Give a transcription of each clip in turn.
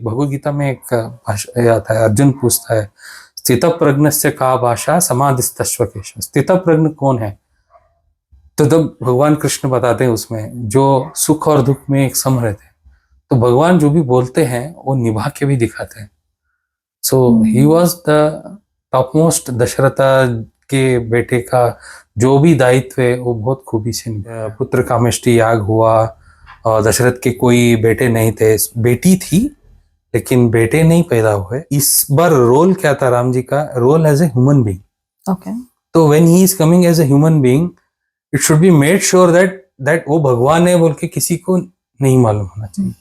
भगवद गीता में एक भाषा आता है, अर्जुन पूछता है, स्थित प्रज्ञस्य का भाषा समाधिस्तस्व केश। स्थित प्रज्ञ कौन है? तो तब भगवान कृष्ण बताते हैं उसमें, जो सुख और दुख में एक सम रहते हैं। तो भगवान जो भी बोलते हैं वो निभा के भी दिखाते हैं। So he was the top most. Dasharath के बेटे का जो भी दायित्व है वो बहुत खूबी से निभाया। पुत्र कामेष्टि याग हुआ और दशरथ के कोई बेटे नहीं थे, बेटी थी लेकिन बेटे नहीं पैदा हुए। इस बार रोल क्या था राम जी का? Role as a human being. Okay. तो when he is coming as a human being, it should be made sure that वो भगवान है बोल के किसी को नहीं मालूम होना चाहिए।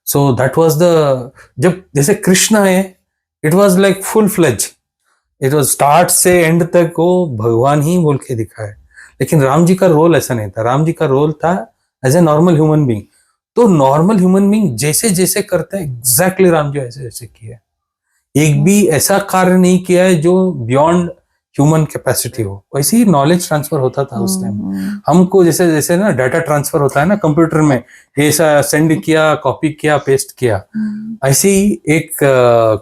सो दैट वाज द, जब जैसे कृष्ण है, it was like full fledge, it was start से एंड तक वो भगवान ही बोल के दिखाया। लेकिन राम जी का रोल ऐसा नहीं था। राम जी का रोल था as a normal human being. तो नॉर्मल ह्यूमन बीइंग जैसे जैसे करते हैं, एग्जैक्टली राम जी ऐसे ऐसे किया। एक भी ऐसा कार्य नहीं किया है जो बियॉन्ड ह्यूमन कैपेसिटी हो। वैसे ही नॉलेज ट्रांसफर होता था उस टाइम। हमको जैसे जैसे ना डाटा ट्रांसफर होता है ना कंप्यूटर में, ऐसा सेंड किया, कॉपी किया, पेस्ट किया, ऐसे ही एक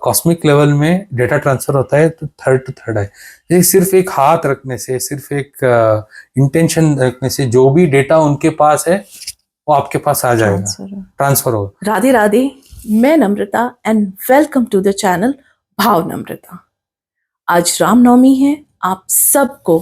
कॉस्मिक लेवल में डेटा ट्रांसफर होता है। तो थर्ड टू थर्ड है, ये सिर्फ एक हाथ रखने से, सिर्फ एक इंटेंशन रखने से जो भी डेटा उनके पास है वो आपके पास आ जाएगा, ट्रांसफर हो। राधे राधे, मैं Namrata and welcome to the channel Bhav Namrata. आज रामनवमी है, आप सबको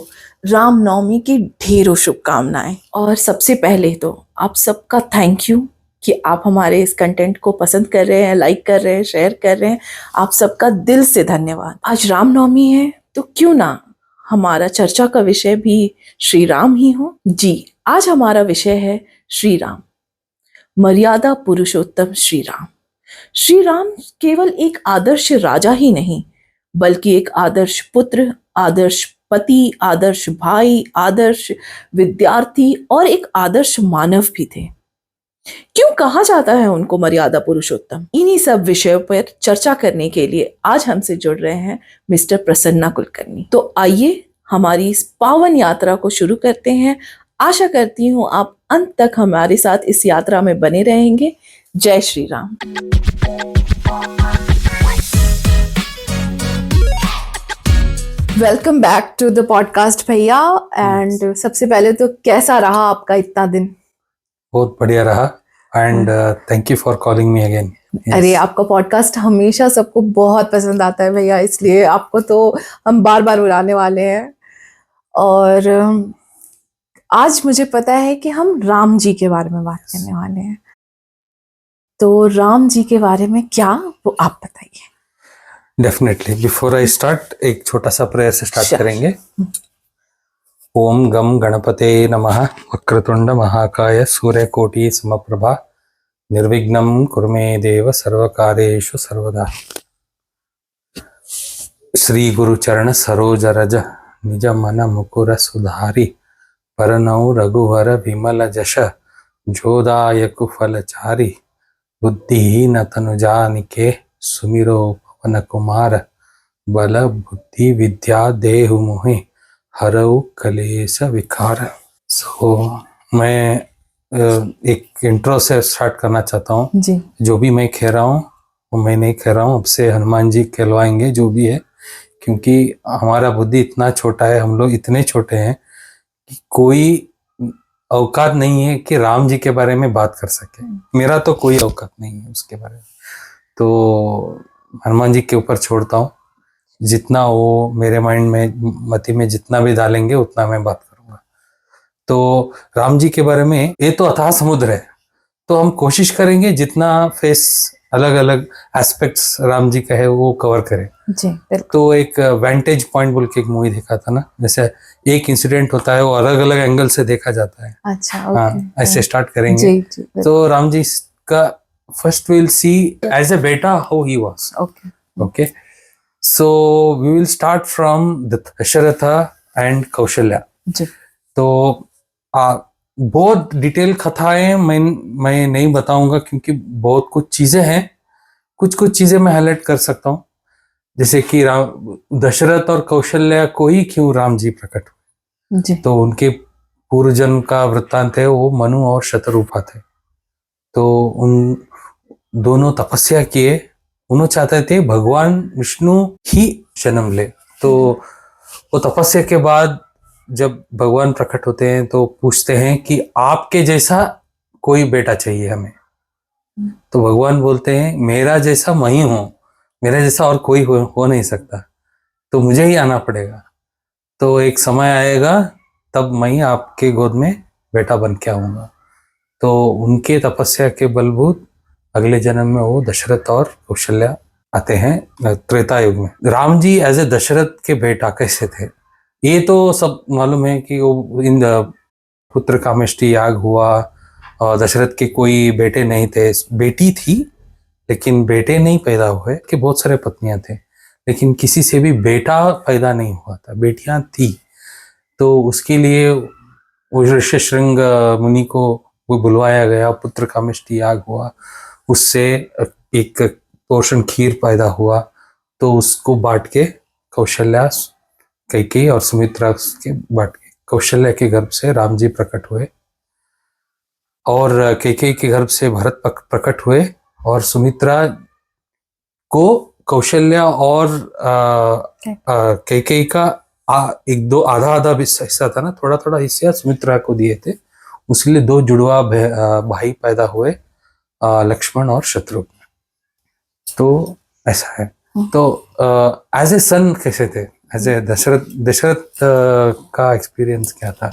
रामनवमी की ढेरों शुभकामनाएं। और सबसे पहले तो आप सबका थैंक यू कि आप हमारे इस कंटेंट को पसंद कर रहे हैं, लाइक कर रहे हैं, शेयर कर रहे हैं। आप सबका दिल से धन्यवाद। आज रामनवमी है तो क्यों ना हमारा चर्चा का विषय भी श्री राम ही हो। जी, आज हमारा विषय है श्री राम, मर्यादा पुरुषोत्तम श्री राम। श्री राम केवल एक आदर्श राजा ही नहीं, बल्कि एक आदर्श पुत्र, आदर्श पति, आदर्श भाई, आदर्श विद्यार्थी और एक आदर्श मानव भी थे। क्यों कहा जाता है उनको मर्यादा पुरुषोत्तम? इन्हीं सब विषयों पर चर्चा करने के लिए आज हमसे जुड़ रहे हैं मिस्टर प्रसन्ना कुलकर्णी। तो आइए हमारी इस पावन यात्रा को शुरू करते हैं। आशा करती हूँ आप अंत तक हमारे साथ इस यात्रा में बने रहेंगे। जय Shri Ram. Welcome back to the podcast भैया। एंड सबसे पहले तो कैसा रहा आपका इतना दिन? बहुत बढ़िया रहा and thank you for calling me again. अरे आपका पॉडकास्ट हमेशा सबको बहुत पसंद आता है भैया, इसलिए आपको तो हम बार बार बुलाने वाले हैं। और आज मुझे पता है कि हम राम जी के बारे में बात करने वाले हैं। तो राम जी के बारे में क्या, वो आप बताइए। डेफिनेटली, बिफोर आई स्टार्ट एक छोटा सा प्रेयर से स्टार्ट करेंगे। ओम गम गणपते नमः, वक्रतुंड महाकाय सूर्यकोटि समप्रभा, निर्विघ्नं कुरु मे देव सर्वकार्येषु सर्वदा। श्री गुरु चरण सरोज रज निज मन मुकुर सुधारी, परनौ रघुवर विमल जश जोदायक फलचारी, बुद्धिहीन तनु जानिके सुमिरो पवन कुमार, बल बुद्धि विद्या देहु मोहि हरऊ कलेश विकार। मैं एक इंट्रो से स्टार्ट करना चाहता हूँ। जो भी मैं कह रहा हूँ वो मैं नहीं कह रहा हूँ, अब से हनुमान जी कहलवाएंगे जो भी है, क्योंकि हमारा बुद्धि इतना छोटा है, हम लोग इतने छोटे हैं कि कोई औकात नहीं है कि राम जी के बारे में बात कर सके। मेरा तो कोई औकात नहीं है उसके बारे में, तो हनुमान जी के ऊपर छोड़ता हूँ। जितना वो मेरे माइंड में, मति में जितना भी डालेंगे उतना मैं बात करूंगा। तो राम जी के बारे में, ये तो अथाह समुद्र है, तो हम कोशिश करेंगे जितना फेस अलग अलग एस्पेक्ट्स राम जी का है वो कवर करें जी। तो एक वेंटेज पॉइंट बोल के एक मूवी देखा था ना, जैसे एक इंसिडेंट होता है वो अलग अलग एंगल से देखा जाता है। अच्छा, हाँ, ऐसे स्टार्ट करेंगे। जी, तो राम जी का first will see as a बेटा how he was. Okay, so we will start from the Dasharatha and Kaushalya. तो बहुत डिटेल कथाएं मैं नहीं बताऊंगा, क्योंकि बहुत कुछ चीजें हैं। कुछ चीजें मैं हाईलाइट कर सकता हूँ, जैसे कि दशरथ और कौशल्या को ही क्यों राम जी प्रकट हुए। तो उनके पूर्वजन्म का वृत्तांत है, वो मनु और शतरूपा थे। तो उन दोनों तपस्या किए उन्होंने चाहते थे भगवान विष्णु ही जन्म ले। तो वो तपस्या के बाद जब भगवान प्रकट होते हैं तो पूछते हैं कि आपके जैसा कोई बेटा चाहिए हमें। तो भगवान बोलते हैं मेरा जैसा मैं ही हूं, मेरा जैसा और कोई हो नहीं सकता, तो मुझे ही आना पड़ेगा। तो एक समय आएगा तब मैं ही आपके गोद में बेटा बन के आऊंगा। तो उनके तपस्या के बलभूत अगले जन्म में वो दशरथ और कौशल्या आते हैं त्रेता युग में। राम जी एज ए दशरथ के बेटा कैसे थे ये तो सब मालूम है कि वो इन पुत्र कामेष्टि याग हुआ और दशरथ के कोई बेटे नहीं थे, बेटी थी लेकिन बेटे नहीं पैदा हुए, कि बहुत सारे पत्नियां थे लेकिन किसी से भी बेटा पैदा नहीं हुआ था, बेटियां थी। तो उसके लिए वो ऋष्यशृंग मुनि को वो बुलवाया गया, पुत्र कामेष्टि याग हुआ, उससे एक पोर्शन खीर पैदा हुआ, तो उसको बांट के कौशल्या, कैकेयी और सुमित्रा के बांट के कौशल्या के गर्भ से राम जी प्रकट हुए और कैकेयी के गर्भ से भरत प्रकट हुए और सुमित्रा को कौशल्या और कैकेयी का एक दो आधा आधा हिस्सा था ना, थोड़ा थोड़ा हिस्सा सुमित्रा को दिए थे, उसलिए दो जुड़वा भाई पैदा हुए, लक्ष्मण और शत्रुघ्न। तो ऐसा है। तो एज ए सन कैसे थे, एज ए दशरथ का एक्सपीरियंस क्या था?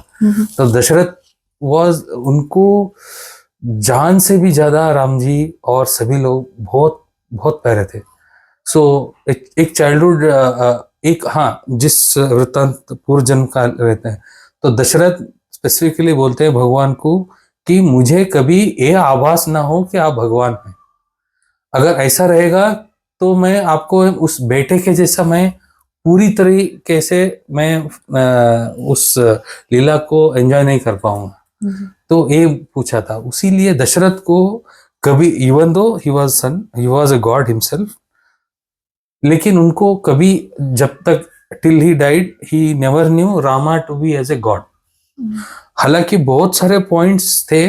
तो दशरथ वाज, उनको जान से भी ज्यादा राम जी और सभी लोग बहुत बहुत प्यारे थे। सो एक चाइल्डहुड, एक हाँ, जिस वृत्तांत पूर्व जन्म का रहते हैं, तो दशरथ स्पेसिफिकली बोलते हैं भगवान को कि मुझे कभी ये आभास ना हो कि आप भगवान हैं। अगर ऐसा रहेगा तो मैं आपको उस बेटे के जैसा मैं पूरी तरीके से मैं उस लीला को एंजॉय नहीं कर पाऊंगा। तो ये पूछा था, उसीलिए दशरथ को कभी, even though he was son, he was a god himself, लेकिन उनको कभी, जब तक till he died, he never knew Rama to be as a god. हालांकि बहुत सारे पॉइंट्स थे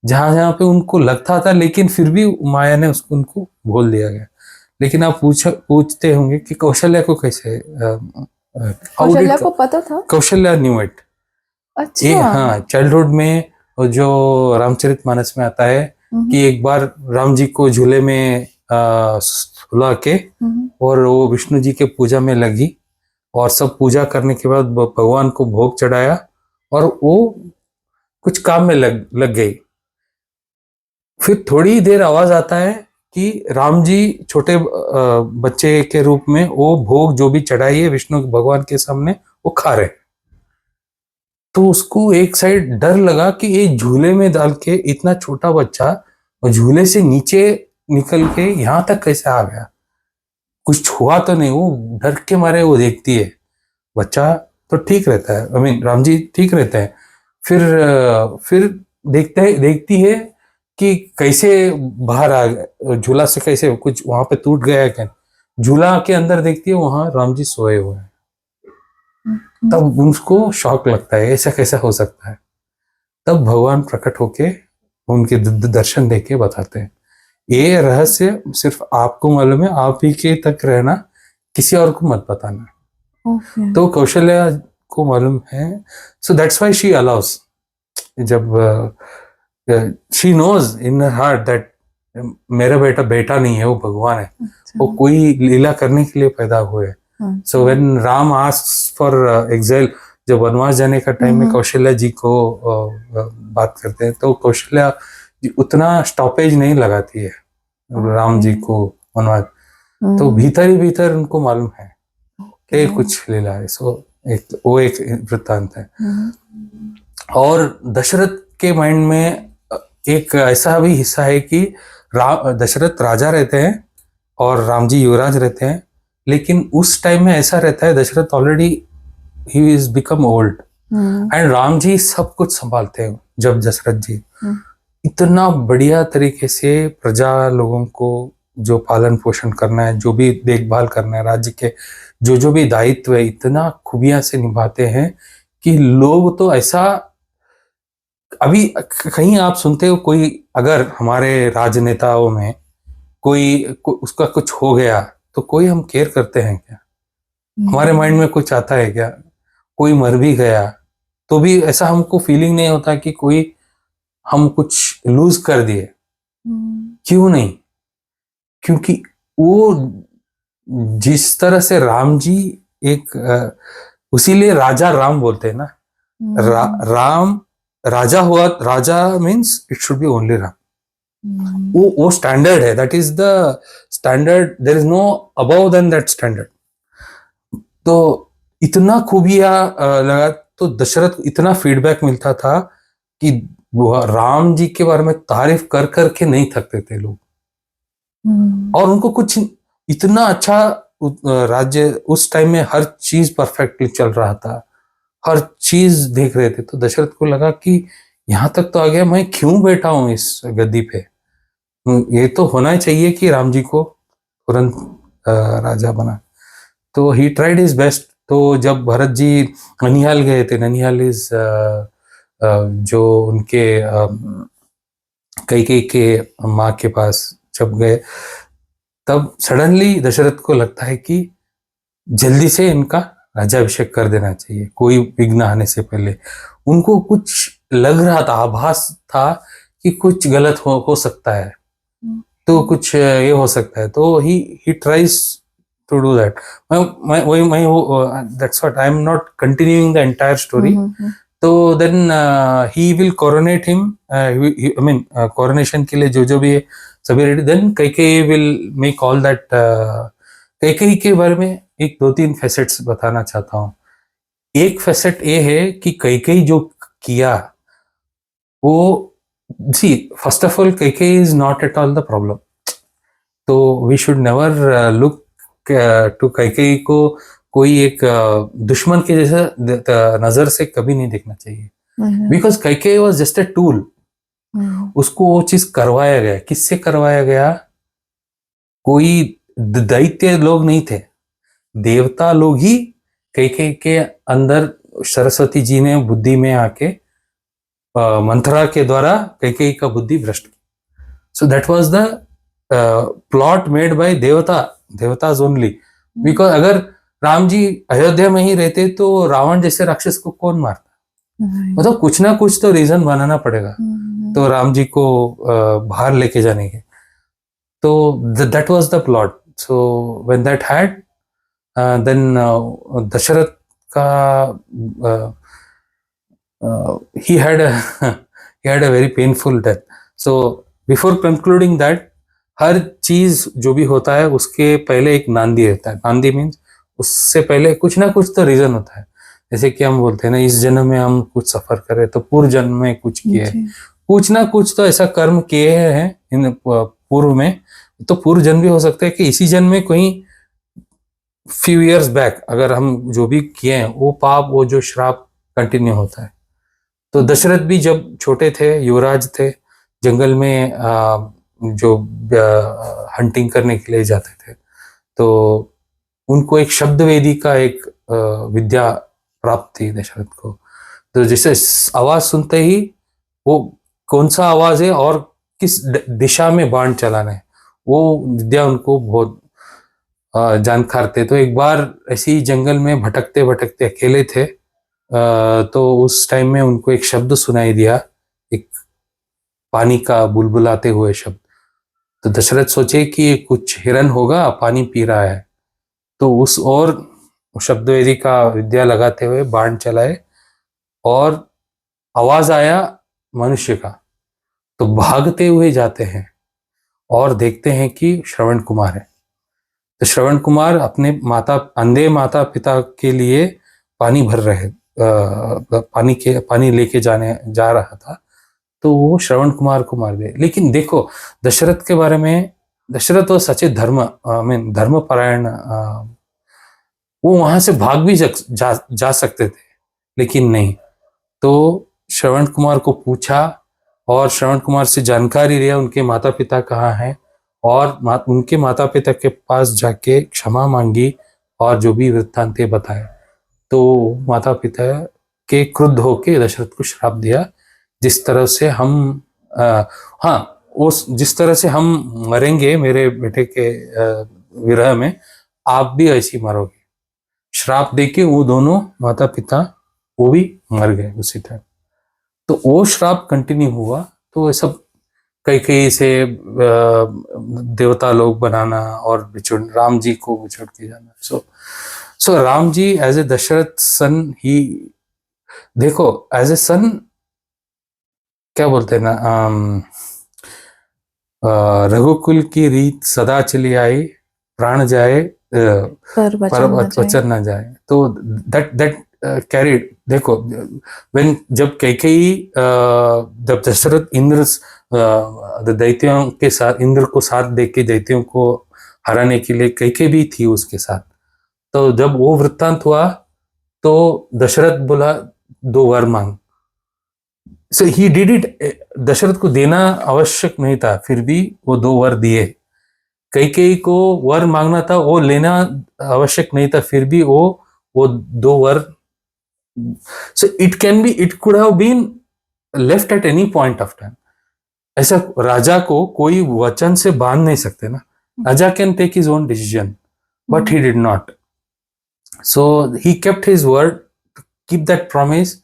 जहां जहां पे उनको लगता था, लेकिन फिर भी माया ने उसको उनको बोल दिया गया। लेकिन आप पूछते होंगे कि कौशल्या को कैसे, कौशल्या को पता था? Kaushalya knew it. अच्छा। ये हाँ, चाइल्डहुड में जो रामचरितमानस में आता है कि एक बार राम जी को झूले में सुला के और वो विष्णु जी के पूजा में लगी और सब पूजा करने के बाद भगवान को भोग चढ़ाया और वो कुछ काम में लग गई। फिर थोड़ी देर आवाज आता है कि राम जी छोटे बच्चे के रूप में वो भोग जो भी चढ़ाई है विष्णु भगवान के सामने वो खा रहे। तो उसको एक साइड डर लगा कि ये झूले में डाल के इतना छोटा बच्चा और झूले से नीचे निकल के यहां तक कैसे आ गया, कुछ हुआ तो नहीं। वो डर के मारे वो देखती है, बच्चा तो ठीक रहता है, आई मीन राम जी ठीक रहते हैं। फिर देखती है कि कैसे बाहर आ गया झूला से, कैसे कुछ वहां पे टूट गया है क्या। झूला के अंदर देखती है वहां राम जी सोए हुए हैं। तब उसको शॉक लगता है, ऐसा कैसा हो सकता है। तब भगवान प्रकट होके उनके दर्शन देके बताते हैं ये रहस्य सिर्फ आपको मालूम है, आप ही के तक रहना, किसी और को मत बताना। तो कौशल्या को मालूम है, so that's why she allows, जब she knows in her heart that मेरा बेटा नहीं है, वो भगवान है। वो कोई लीला करने के लिए पैदा हुए। So when Ram asks for exile, जब वनवास जाने का टाइम में कौशल्या जी को बात करते हैं, तो कौशल्या उतना स्टॉपेज नहीं लगाती है राम जी को वनवास। तो भीतर ही भीतर उनको मालूम है कि कुछ लीला है। सो वो एक वृत्तांत है। और दशरथ के माइंड में एक ऐसा भी हिस्सा है कि दशरथ राजा रहते हैं और राम जी युवराज रहते हैं, लेकिन उस टाइम में ऐसा रहता है Dasharath already he is become old and Ram ji सब कुछ संभालते हैं। जब दशरथ जी इतना बढ़िया तरीके से प्रजा लोगों को जो पालन पोषण करना है, जो भी देखभाल करना है, राज्य के जो भी दायित्व है, इतना खूबियां से निभाते हैं कि लोग तो ऐसा, अभी कहीं आप सुनते हो कोई अगर हमारे राजनेताओं में उसका कुछ हो गया तो कोई हम केयर करते हैं क्या? हमारे माइंड में कुछ आता है क्या? कोई मर भी गया तो भी ऐसा हमको फीलिंग नहीं होता कि कोई हम कुछ लूज कर दिए? क्यों नहीं? क्योंकि वो जिस तरह से राम जी एक उसीलिए राजा राम बोलते हैं ना। राम राजा हुआ, राजा means it should be only Ram. वो स्टैंडर्ड है, that is the standard, there is no above than that standard. तो इतना खूबिया लगा, तो दशरथ को इतना फीडबैक मिलता था कि राम जी के बारे में तारीफ कर करके नहीं थकते थे लोग। और उनको कुछ इतना अच्छा राज्य, उस टाइम में हर चीज परफेक्टली चल रहा था, हर चीज देख रहे थे। तो दशरथ को लगा कि यहां तक तो आ गया, मैं क्यों बैठा हूं इस गद्दी पे? ये तो होना ही चाहिए कि राम जी को तुरंत राजा बना। तो ही ट्राइड हिज बेस्ट। तो जब भरत जी ननिहाल गए थे, ननिहाल इज जो उनके कैकेयी के माँ के पास जब गए, तब सडनली दशरथ को लगता है कि जल्दी से इनका राज्याभिषेक कर देना चाहिए, कोई विघ्न आने से पहले। उनको कुछ लग रहा था, आभास था कि कुछ गलत हो सकता है, तो कुछ ये हो सकता है। तो he tries to do that. मैं that's what I am not continuing the entire story. तो then he will coronate him, I mean coronation के लिए जो भी है सभी ready. Then Kaikeyi will make all that. Kaikeyi के बारे में एक दो तीन फैसेट्स बताना चाहता हूँ। एक फैसेट ये है कि कैकेयी जो किया वो, see first of all Kaikeyi is not at all the problem. तो we should never look to Kaikeyi को कोई एक दुश्मन के जैसा नजर से कभी नहीं देखना चाहिए, because Kaikeyi was just a tool. उसको वो चीज करवाया गया, किससे करवाया गया? कोई दैत्य लोग नहीं थे, देवता लोग ही कैकेयी के अंदर, सरस्वती जी ने बुद्धि में आके मंत्रा के द्वारा कैकेयी का बुद्धि भ्रष्ट की। So that was the plot made by देवताज only. Because अगर राम जी अयोध्या में ही रहते तो रावण जैसे राक्षस को कौन मारता? मतलब कुछ ना कुछ तो रीजन बनाना पड़ेगा तो राम जी को बाहर लेके जाने के। तो that was the plot. So when that had, then Dasharatha का he had a very painful death. So before concluding that, हर चीज जो भी होता है उसके पहले एक नांदी रहता है। नांदी मीन्स उससे पहले कुछ ना कुछ तो रीजन होता है। जैसे कि हम बोलते हैं ना, इस जन्म में हम कुछ सफर करे तो पूर्व जन्म में कुछ किए, कुछ ना कुछ तो ऐसा कर्म किए हैं इन पूर्व में। तो पूर्व जन्म भी हो सकता है कि इसी जन्म में कोई फ्यू इयर्स बैक अगर हम जो भी किए हैं वो पाप, वो जो श्राप कंटिन्यू होता है। तो दशरथ भी जब छोटे थे, युवराज थे, जंगल में जो हंटिंग करने के लिए जाते थे, तो उनको एक शब्द वेदी का एक विद्या प्राप्त थी दशरथ को। तो जैसे आवाज सुनते ही वो कौन सा आवाज है और किस दिशा में बाण चलाना है, वो विद्या उनको बहुत जानकार थे। तो एक बार ऐसे ही जंगल में भटकते भटकते अकेले थे, तो उस टाइम में उनको एक शब्द सुनाई दिया, एक पानी का बुलबुलाते हुए शब्द। तो दशरथ सोचे कि कुछ हिरन होगा, पानी पी रहा है। तो उस और शब्द वेदी का विद्या लगाते हुए बाण चलाए और आवाज आया मनुष्य का। तो भागते हुए जाते हैं और देखते हैं कि श्रवण कुमार है। तो श्रवण कुमार अपने अंधे माता पिता के लिए पानी भर रहे, पानी लेके जा रहा था। तो वो श्रवण कुमार को मार गए। लेकिन देखो दशरथ के बारे में, दशरथ तो सच्चे धर्मपरायण, वो वहां से भाग भी जा सकते थे, लेकिन नहीं। तो श्रवण कुमार को पूछा और श्रवण कुमार से जानकारी लिया उनके माता पिता कहाँ हैं, और उनके माता पिता के पास जाके क्षमा मांगी और जो भी वृत्तांत बताए। तो माता पिता के क्रुद्ध होके दशरथ को श्राप दिया, जिस तरह से हम हाँ, जिस तरह से हम मरेंगे मेरे बेटे के विरह में, आप भी ऐसी मरोगे। श्राप देके वो दोनों माता पिता वो भी मर गए उसी टाइम। तो वो श्राप कंटिन्यू हुआ, तो ये सब कई कई से देवता लोग बनाना और बिछुड़ राम जी को बिछुड़ के जाना। सो राम जी एज ए दशरथ सन, ही देखो एज ए सन क्या बोलते हैं ना, रघुकुल की रीत सदा चली आई, प्राण जाए पर वचन ना जाए। तो दैट दैट कैरिड। देखो व्हेन जब कैकेयी जब दशरथ इंद्र दैत्यों के साथ, इंद्र को साथ देके दैत्यों को हराने के लिए कैकेयी भी थी उसके साथ। तो जब वो वृत्तांत हुआ तो दशरथ बोला दो वर मांग। सो ही डिड इट। दशरथ को देना आवश्यक नहीं था, फिर भी वो दो वर दिए। कैकेयी को वर मांगना था, वो लेना आवश्यक नहीं था, फिर भी वो दो वर। So it can be, it could have been left at any point of time. ऐसा राजा को कोई वचन से बांध नहीं सकते ना। राजा can take his own decision, but he did not. So he kept his word, keep that promise.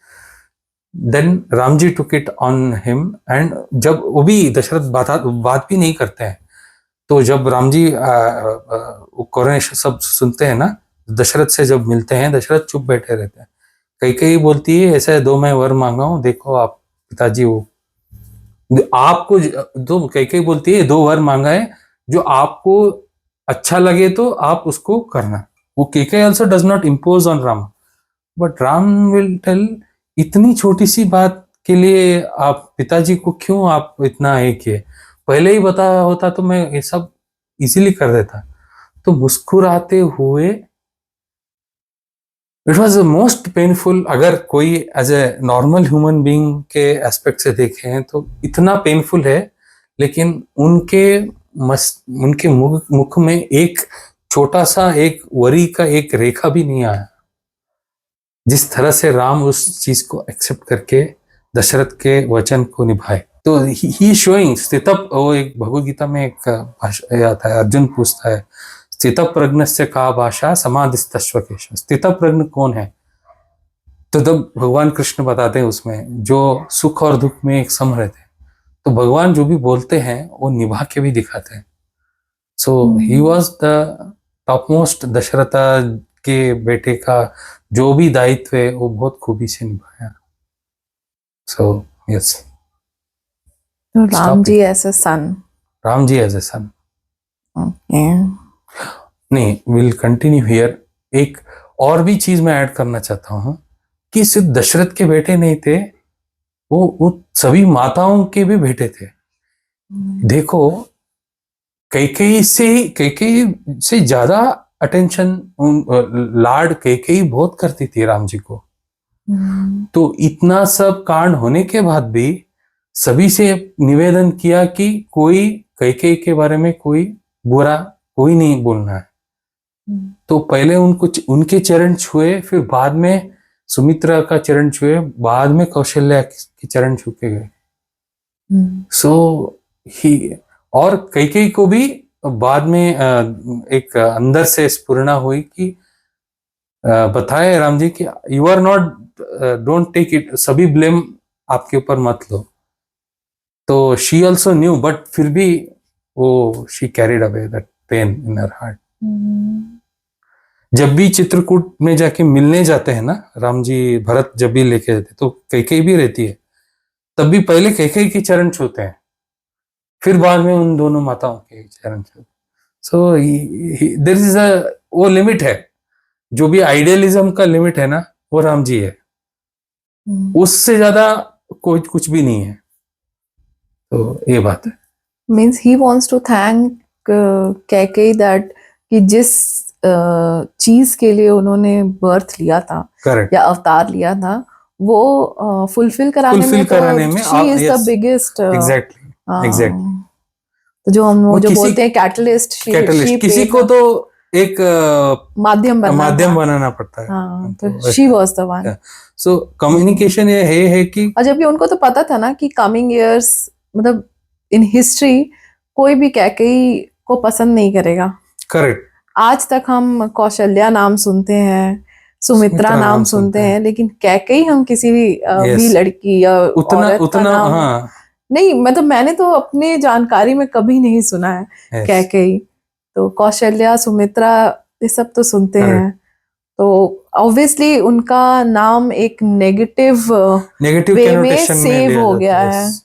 Then Ram ji took it on him. And जब वो भी दशरथ बात भी नहीं करते हैं, तो जब राम जी कोरोनेशन सब सुनते हैं ना, दशरथ से जब मिलते हैं, दशरथ चुप बैठे रहते हैं। कैकेयी बोलती है ऐसे दो मैं वर मांगा हूं, देखो आप पिताजी वो आपको दो। कैकेयी बोलती है दो वर मांगा है, जो आपको अच्छा लगे तो आप उसको करना। वो Kaikeyi also does not impose on Ram, but Ram will tell इतनी छोटी सी बात के लिए आप पिताजी को क्यों आप इतना एक किए, पहले ही बता होता तो मैं ये सब इजीली कर देता। तो मुस्कुराते हुए, इट वॉज मोस्ट पेनफुल। अगर कोई as a normal human being के एस्पेक्ट से देखें तो इतना पेनफुल है, लेकिन उनके मुख में एक छोटा सा एक वरी का एक रेखा भी नहीं आया। जिस तरह से राम उस चीज को एक्सेप्ट करके दशरथ के वचन को निभाए। तो ही शोइंग स्थितप, वो एक भगवद गीता में एक भाषा आता है, अर्जुन पूछता है स्थित प्रज्ञ से का भाषा समाधिस्तस्व केश। स्थित प्रज्ञ कौन है? तो तब भगवान कृष्ण बताते हैं उसमें, जो सुख और दुख में एक सम रहते हैं। तो भगवान जो भी बोलते हैं वो निभा के भी दिखाते हैं। So he was the top most. Dasharath के बेटे का जो भी दायित्व है वो बहुत खूबी से निभाया। So yes, Ram ji as a son. Ram ji as a son. Okay, नहीं, विल कंटिन्यू हियर। एक और भी चीज मैं ऐड करना चाहता हूँ कि सिर्फ दशरथ के बेटे नहीं थे, वो सभी माताओं के भी बेटे थे। देखो कैकेयी से ज्यादा अटेंशन लाड कैकेयी बहुत करती थी राम जी को। तो इतना सब कांड होने के बाद भी सभी से निवेदन किया कि कोई कैकेयी के बारे में कोई बुरा कोई नहीं बोलना है। तो पहले उनके चरण छुए, फिर बाद में सुमित्रा का चरण छुए, बाद में कौशल्या के चरण छू के गए। सो ही, और कैकेयी को भी बाद में एक अंदर से स्फुरणा हुई कि बताए राम जी कि you are not, don't take it, सभी ब्लेम आपके ऊपर मत लो। तो शी ऑल्सो न्यू, बट फिर भी वो she carried away that pain in her heart. जब भी चित्रकूट में जाके मिलने जाते हैं ना राम जी, भरत जब भी लेके जाते तो कैकेयी भी रहती है, तब भी पहले कैकेयी के चरण छूते हैं, फिर बाद में उन दोनों माताओं के चरण छूते। सो देयर इज अ, वो लिमिट है, जो भी आइडियलिज्म का लिमिट है ना, वो राम जी है। उससे ज्यादा कोई कुछ भी नहीं है। तो ये बात है। Means he wants to thank Kaikeyi that कि जिस चीज के लिए उन्होंने बर्थ लिया था, करेक्ट, या अवतार लिया था, वो फुलफिल कराने में she is the biggest. Exactly. तो जो हम वो जो बोलते हैं कैटलिस्ट, किसी को तो एक माध्यम बनाना पड़ता है। हाँ, तो she was the one. So communication ये है कि, और जबकि उनको तो पता था ना कि कमिंग इयर्स, मतलब इन हिस्ट्री कोई भी कैकेयी को पसंद नहीं करेगा। करेक्ट। आज तक हम कौशल्या नाम सुनते हैं, सुमित्रा नाम सुनते हैं, लेकिन कैकेयी हम किसी भी Yes. लड़की या उतना औरत का उतना नाम हाँ नहीं, मतलब मैंने तो अपने जानकारी में कभी नहीं सुना है yes. कैकेयी। तो कौशल्या, सुमित्रा, ये सब तो सुनते Correct. हैं। तो ऑब्वियसली उनका नाम एक नेगेटिव नेगेटिव वे में कनोटेशन में सेव लिया हो जाता गया है। है। Yes.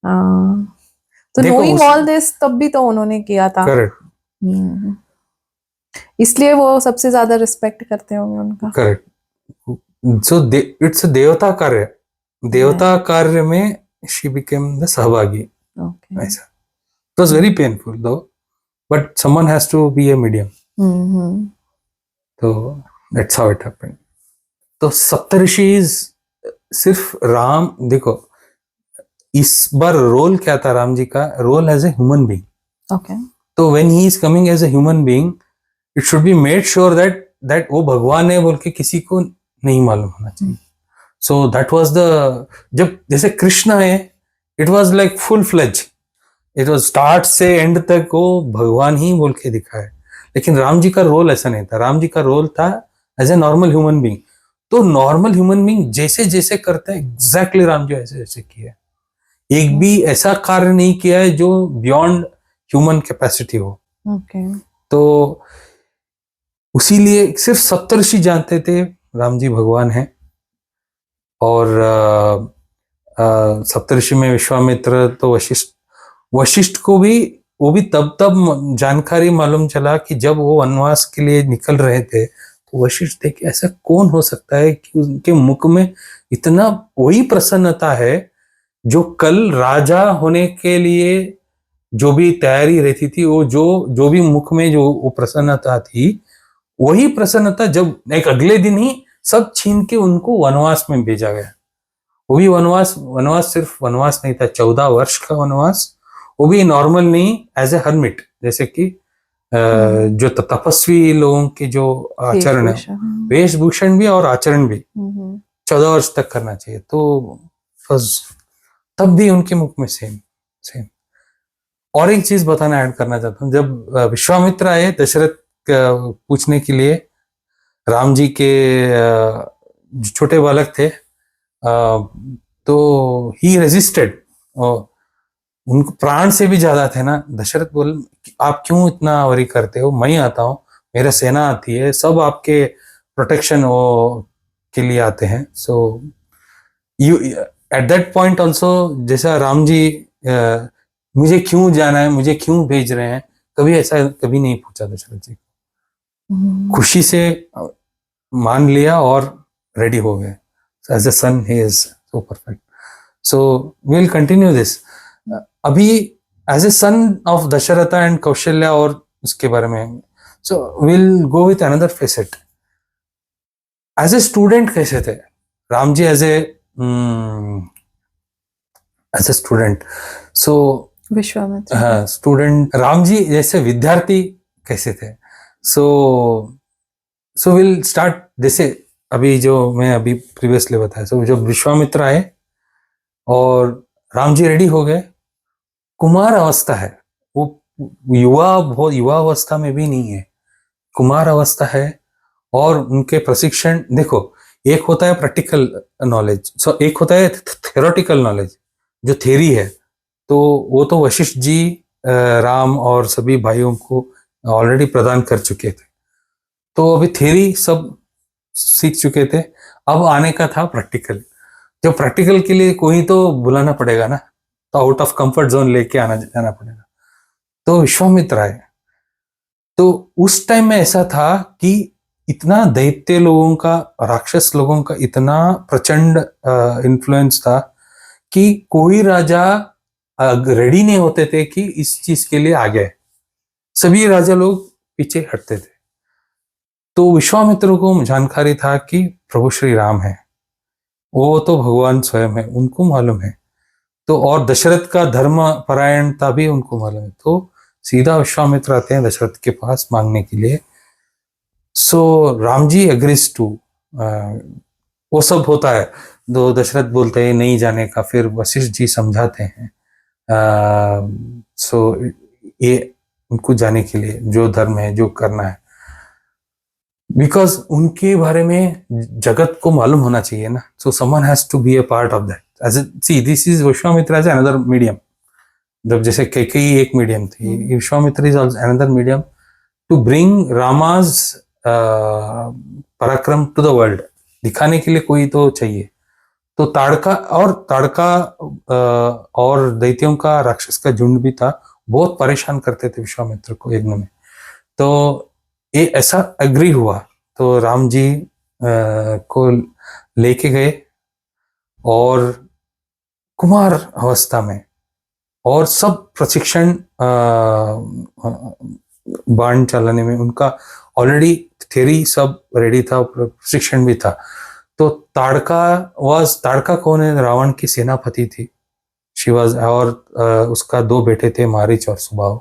हाँ, तो देखो नोइंग उस ऑल दिस तब भी तो उन्होंने किया था। करेक्ट हम्म, इसलिए वो सबसे ज्यादा रिस्पेक्ट करते होंगे उनका। करेक्ट। सो इट्स देवता कार्य, देवता कार्य में शी बिकेम द सहभागी। ओके। ऐसा it was very painful though, but someone has to be a medium. तो दैट्स हाउ इट हैपेंड। तो सप्तऋषि सिर्फ राम, देखो इस बार रोल क्या था राम जी का, role as a human being. Okay. तो when he is coming as a human being, it should be made sure that वो भगवान है बोल के किसी को नहीं मालूम होना चाहिए। सो दैट वाज द, जब जैसे कृष्ण है, it was like full fledge, it was start से एंड तक वो भगवान ही बोल के दिखाया। लेकिन राम जी का रोल ऐसा नहीं था, राम जी का रोल था as a normal human being. तो नॉर्मल ह्यूमन बीइंग जैसे जैसे करते हैं एग्जैक्टली राम जी ऐसे ऐसे किया। एक भी ऐसा कार्य नहीं किया है जो बियॉन्ड ह्यूमन कैपेसिटी हो। ओके। तो उसीलिए सिर्फ सप्तऋषि जानते थे राम जी भगवान हैं। और सप्तऋषि में विश्वामित्र, तो वशिष्ठ को भी, वो भी तब जानकारी मालूम चला कि जब वो वनवास के लिए निकल रहे थे, तो वशिष्ठ देखे ऐसा कौन हो सकता है कि उनके मुख में इतना वही प्रसन्नता है जो कल राजा होने के लिए जो भी तैयारी रहती थी, वो जो भी मुख में जो वो प्रसन्नता थी, वही प्रसन्नता जब एक अगले दिन ही सब छीन के उनको वनवास में भेजा गया। वो भी वनवास सिर्फ वनवास नहीं था, 14 वर्ष का वनवास, वो भी नॉर्मल नहीं, एज ए हर्मिट, जैसे कि जो तपस्वी लोगों के जो आचरण है, वेशभूषण भी और आचरण भी 14 वर्ष तक करना चाहिए। तो तब भी उनके मुख में सेम। और एक चीज बताना ऐड करना चाहता हूँ, जब विश्वामित्र आए दशरथ पूछने के लिए, राम जी के छोटे बालक थे, तो ही रेजिस्टेड, उनको प्राण से भी ज्यादा थे ना। दशरथ बोले आप क्यों इतना वरी करते हो, मैं आता हूँ, मेरा सेना आती है, सब आपके प्रोटेक्शन के लिए आते हैं। So you at that point also, जैसा राम जी मुझे क्यों जाना है, मुझे क्यों भेज रहे हैं, कभी ऐसा कभी नहीं पूछा दशरथ जी। खुशी से मान लिया और रेडी हो गए। As a son he is so perfect. So we will continue this अभी as a son of Dasharatha and Kaushalya, और उसके बारे में। So will go with another facet. As a student कैसे थे Ram ji, as a student? So Vishwamitra, हाँ, स्टूडेंट राम जी जैसे विद्यार्थी कैसे थे? सो विल स्टार्ट, जैसे अभी जो मैं अभी प्रीवियसली बताया। सो जब विश्वामित्र आए और राम जी रेडी हो गए, कुमार अवस्था है वो, युवा अवस्था में भी नहीं है, कुमार अवस्था है। और उनके प्रशिक्षण देखो, एक होता है प्रैक्टिकल नॉलेज, सो एक होता है थ्योरेटिकल नॉलेज, जो थ्योरी है। तो वो तो वशिष्ठ जी राम और सभी भाइयों को ऑलरेडी प्रदान कर चुके थे, तो अभी थ्योरी सब सीख चुके थे। अब आने का था प्रैक्टिकल। जो प्रैक्टिकल के लिए कोई तो बुलाना पड़ेगा ना, तो आउट ऑफ कंफर्ट जोन लेके जाना पड़ेगा। तो विश्वामित्र आए। तो उस टाइम में ऐसा था कि इतना दैत्य लोगों का, राक्षस लोगों का इतना प्रचंड इन्फ्लुएंस था कि कोई राजा रेडी नहीं होते थे कि इस चीज के लिए आगे, सभी राजा लोग पीछे हटते थे। तो विश्वामित्र को जानकारी था कि प्रभु श्री राम है, वो तो भगवान स्वयं है, उनको मालूम है। तो और दशरथ का धर्म परायणता भी उनको मालूम है। तो सीधा विश्वामित्र आते हैं दशरथ के पास मांगने के लिए। सो राम जी एग्रीज टू, वो सब होता है। दो दशरथ बोलते हैं नहीं जाने का, फिर वशिष्ठ जी समझाते हैं सो ये उनको जाने के लिए जो धर्म है जो करना है, बिकॉज उनके बारे में जगत को मालूम होना चाहिए ना. So someone has to be a part of that. As see this is Vishwamitra as another medium. जब जैसे कैकेयी एक मीडियम थी, Vishwamitra is another medium to bring Rama's पराक्रम टू द वर्ल्ड. दिखाने के लिए कोई तो चाहिए. तो ताड़का और दैत्यों का, राक्षस का झुंड भी था, बहुत परेशान करते थे विश्वामित्र को यज्ञ में. तो ये ऐसा एग्री हुआ, तो राम जी को लेके गए और कुमार अवस्था में, और सब प्रशिक्षण बाण चलाने में उनका ऑलरेडी थ्योरी सब रेडी था, प्रशिक्षण भी था. तो ताड़का कौन है? रावण की सेनापति थी. शी वाज, और उसका 2 बेटे थे, मारीच और सुबाहु,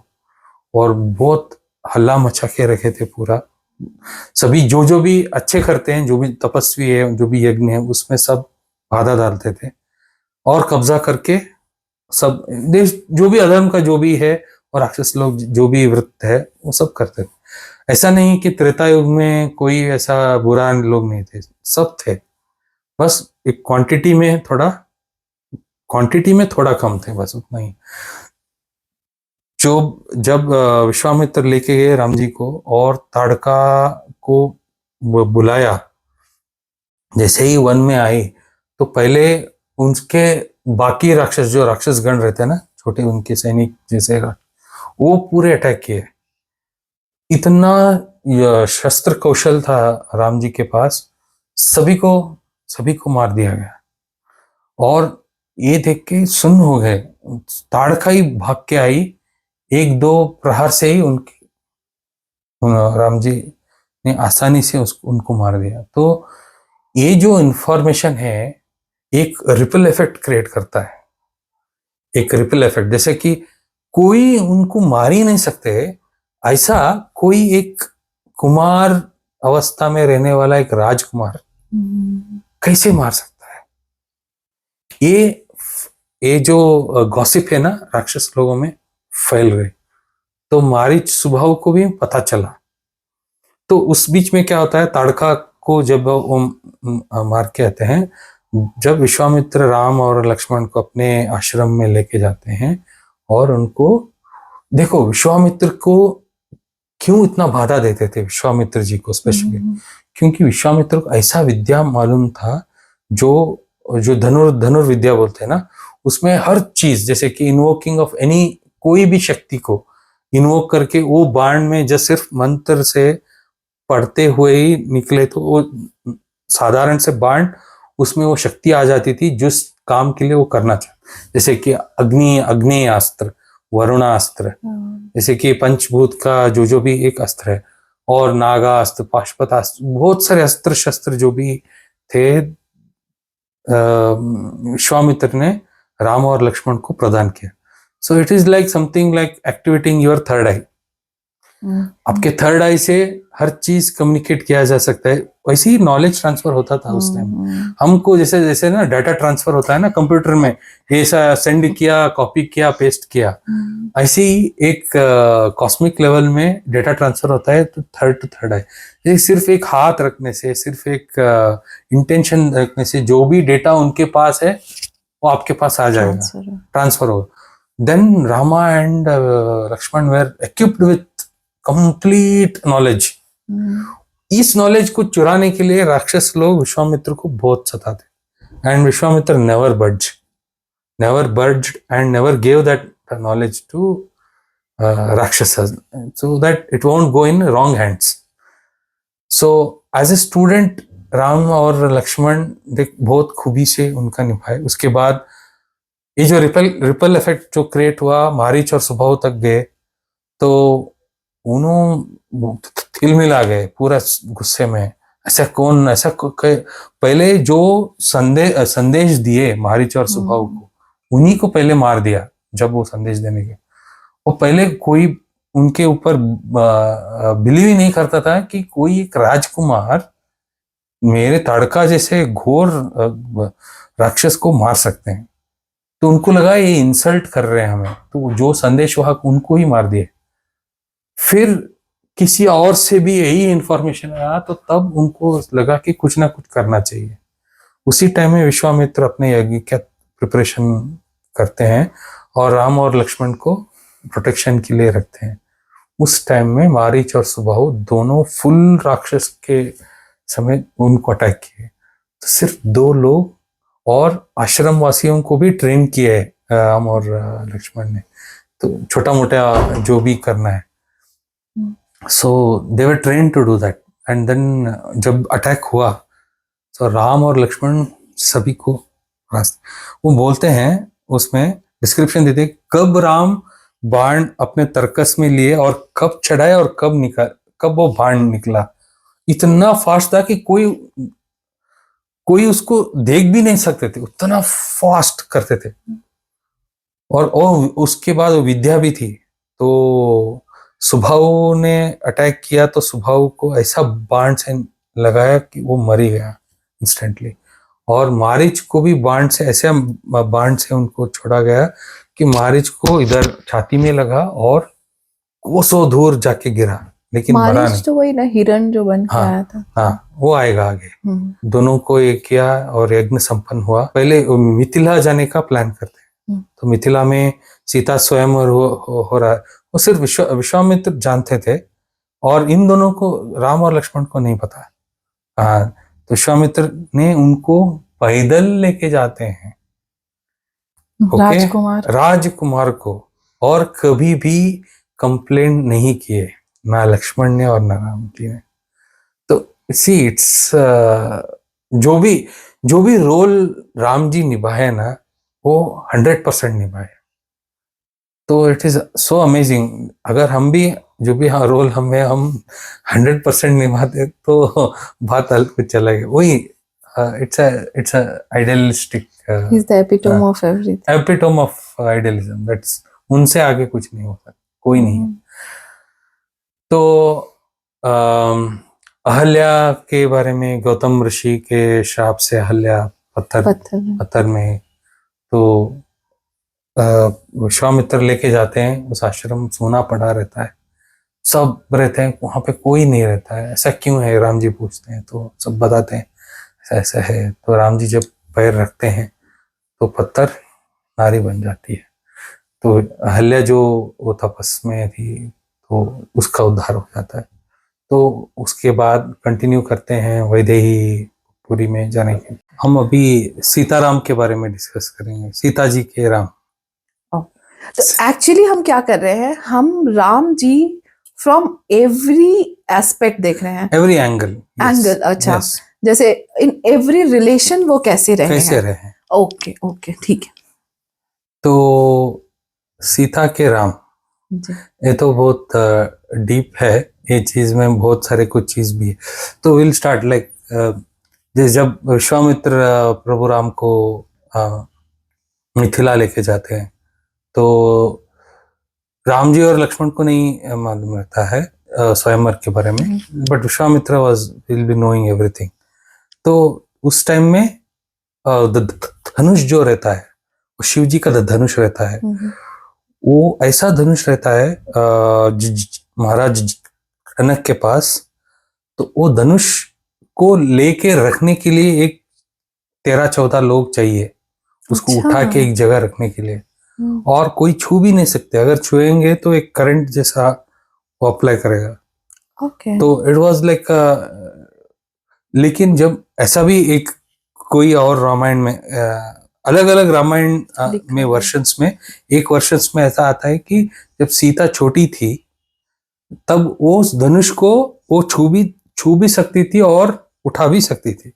और बहुत हल्ला मचा के रखे थे पूरा. सभी जो भी अच्छे करते हैं, जो भी तपस्वी है, जो भी यज्ञ है, उसमें सब बाधा डालते थे और कब्जा करके सब देश, जो भी अधर्म का जो भी है और राक्षस लोग जो भी वृत्त है वो सब करते थे. ऐसा नहीं कि त्रेता युग में कोई ऐसा बुरा लोग नहीं थे, सब थे. बस एक क्वांटिटी में थोड़ा कम थे, बस उतना ही. जब विश्वामित्र लेके गए राम जी को और ताड़का को बुलाया, जैसे ही वन में आए तो पहले उनके बाकी राक्षस, जो राक्षस गण रहते हैं ना, छोटे उनके सैनिक जैसे, वो पूरे अटैक किए. इतना शस्त्र कौशल था राम जी के पास, सभी को मार दिया गया. और ये देख के सुन्न हो गए. ताड़का ही भाग के आई, 1-2 प्रहार से ही राम जी ने आसानी से उनको मार दिया. तो ये जो इंफॉर्मेशन है एक रिपल इफेक्ट क्रिएट करता है. एक रिपल इफेक्ट, जैसे कि कोई उनको मार ही नहीं सकते, ऐसा कोई एक कुमार अवस्था में रहने वाला एक राजकुमार कैसे मार सकता है? ये जो गॉसिप है ना राक्षस लोगों में फैल गए. तो मारीच सुबाहु को भी पता चला. तो उस बीच में क्या होता है, ताड़का को जब वो मार के आते हैं, जब विश्वामित्र राम और लक्ष्मण को अपने आश्रम में लेके जाते हैं और उनको, देखो विश्वामित्र को क्यों इतना बाधा देते थे, विश्वामित्र जी को स्पेशली, क्योंकि विश्वामित्र को ऐसा विद्या मालूम था जो धनुर्विद्या बोलते हैं ना, उसमें हर चीज, जैसे कि इन्वोकिंग ऑफ एनी, कोई भी शक्ति को इन्वोक करके वो बाण में जब सिर्फ मंत्र से पढ़ते हुए ही निकले तो वो साधारण से बाण, उसमें वो शक्ति आ जाती थी जिस काम के लिए वो करना चाहते. जैसे कि अग्नि अस्त्र, वरुणास्त्र, जैसे कि पंचभूत का जो भी एक अस्त्र है, और नागास्त्र, पाशुपतास्त्र, बहुत सारे अस्त्र शस्त्र जो भी थे विश्वामित्र ने राम और लक्ष्मण को प्रदान किया. So it is like something like activating your third eye. आपके थर्ड आई से हर चीज कम्युनिकेट किया जा सकता है. वैसे ही नॉलेज ट्रांसफर होता था उस टाइम. हमको जैसे ना डाटा ट्रांसफर होता है ना कंप्यूटर में, ऐसा सेंड किया, कॉपी किया, पेस्ट किया, ऐसे ही एक कॉस्मिक लेवल में डेटा ट्रांसफर होता है. तो थर्ड टू थर्ड आई, सिर्फ एक हाथ रखने से, सिर्फ एक इंटेंशन रखने से जो भी डेटा उनके पास है वो आपके पास आ जाएगा, ट्रांसफर हो. Then Rama and Lakshman were equipped with complete knowledge. इस नॉलेज को चुराने के लिए राक्षस लोग विश्वामित्र को बहुत सताते, and Vishwamitra never budged and never gave that knowledge to Rakshasas, so that it won't go in wrong hands. So as a student, Ram और लक्ष्मण देख बहुत खूबी से उनका निभाए. उसके बाद ये जो रिपल इफेक्ट जो क्रिएट हुआ, मारीच और सुबाहु तक गए, तो उन्होंने तिलमिला गए पूरा गुस्से में. पहले जो संदेश दिए मारीच और सुबाहु को, उन्हीं को पहले मार दिया. जब वो संदेश देने के, वो पहले कोई उनके ऊपर बिलीव ही नहीं करता था कि कोई एक राजकुमार मेरे ताड़का जैसे घोर राक्षस को मार सकते हैं. तो उनको लगा ये इंसल्ट कर रहे हैं हमें, तो जो संदेशवाहक उनको ही मार दिए। फिर किसी और से भी यही इंफॉर्मेशन आया, तो तब उनको लगा कि कुछ ना कुछ करना चाहिए। उसी टाइम में विश्वामित्र अपने यज्ञ का प्रिपरेशन करते हैं और राम और लक्ष्मण को प्रोटेक्शन के लिए रखते हैं। उस टाइम में मारीच और सुबाहु दोनों फुल राक्षस के समय उनको अटैक किए। तो सिर्फ 2 लोग और आश्रम वासियों को भी ट्रेन किया है राम और लक्ष्मण ने, तो छोटा मोटा जो भी करना है। So they were train to do that. And then जब अटैक हुआ तो राम और लक्ष्मण सभी को वो बोलते हैं, उसमें डिस्क्रिप्शन देते कब राम बाण अपने तरकस में लिए और कब चढ़ाए और कब वो बाण निकला। इतना फास्ट था कि कोई उसको देख भी नहीं सकते थे, उतना फास्ट करते थे। और उसके बाद विद्या भी थी। तो सुबाहु ने अटैक किया तो सुबाहु को ऐसा बाण से लगाया कि वो मर ही गया इंस्टेंटली। और मारीच को भी बाण से उनको छोड़ा गया कि मारीच को इधर छाती में लगा और कोसों दूर जाके गिरा, लेकिन मरा नहीं। मारीच तो वही ना, हिरण जो बन के आया था। हाँ, वो आएगा आगे। दोनों को एक किया और यज्ञ संपन्न हुआ। पहले मिथिला जाने का प्लान करते हैं, तो मिथिला में सीता स्वयं हो रहा है, वो सिर्फ विश्वामित्र जानते थे और इन दोनों को, राम और लक्ष्मण को नहीं पता। तो विश्वामित्र ने उनको पैदल लेके जाते हैं राजकुमार को, और कभी भी कंप्लेंट नहीं किए, ना लक्ष्मण ने और ना राम जी ने। तो सी इट्स जो भी रोल राम जी निभाए ना, वो 100% निभाए। तो इट इज सो अमेजिंग। अगर हम भी जो भी रोल हम 100% निभाते तो बात अलग चलेगी। वही it's a idealistic He's the epitome of everything. epitome of idealism. That's उनसे आगे कुछ नहीं होता, कोई नहीं। तो अहल्या के बारे में, गौतम ऋषि के श्राप से अहल्या पत्थर में, तो विश्वामित्र लेके जाते हैं उस आश्रम, सोना पड़ा रहता है, सब रहते हैं वहां पे, कोई नहीं रहता है। ऐसा क्यों है, राम जी पूछते हैं, तो सब बताते हैं ऐसा है। तो राम जी जब पैर रखते हैं तो पत्थर नारी बन जाती है। तो अहल्या जो वो तपस में थी, तो उसका उद्धार हो जाता है। तो उसके बाद कंटिन्यू करते हैं वैदेही पुरी में जाने के। हम अभी सीताराम के बारे में डिस्कस करेंगे, सीता जी के राम। तो एक्चुअली हम क्या कर रहे हैं, हम Ram ji from every aspect देख रहे हैं, एवरी एंगल। अच्छा, जैसे इन एवरी रिलेशन वो कैसे रहे हैं। ओके ठीक है। तो सीता के राम, ये तो बहुत डीप है, ये चीज में बहुत सारे कुछ चीज भी है। तो विल स्टार्ट लाइक, जब विश्वामित्र प्रभु राम को मिथिला लेके जाते हैं, तो राम जी और लक्ष्मण को नहीं मालूम रहता है स्वयंवर के बारे में, but Vishwamitra will be knowing everything. तो उस टाइम में धनुष जो रहता है, वो शिव जी का धनुष रहता है। वो ऐसा धनुष रहता है महाराज जनक के पास। तो वो धनुष को लेके रखने के लिए एक 13-14 लोग चाहिए, उसको उठा के एक जगह रखने के लिए, और कोई छू भी नहीं सकते। अगर छुएंगे तो एक करंट जैसा वो अप्लाई करेगा। तो इट वाज लाइक, लेकिन जब ऐसा भी एक कोई और रामायण में, अलग अलग रामायण में वर्शंस में, एक वर्शंस में ऐसा आता है कि जब सीता छोटी थी तब वो उस धनुष को वो छू भी सकती थी और उठा भी सकती थी।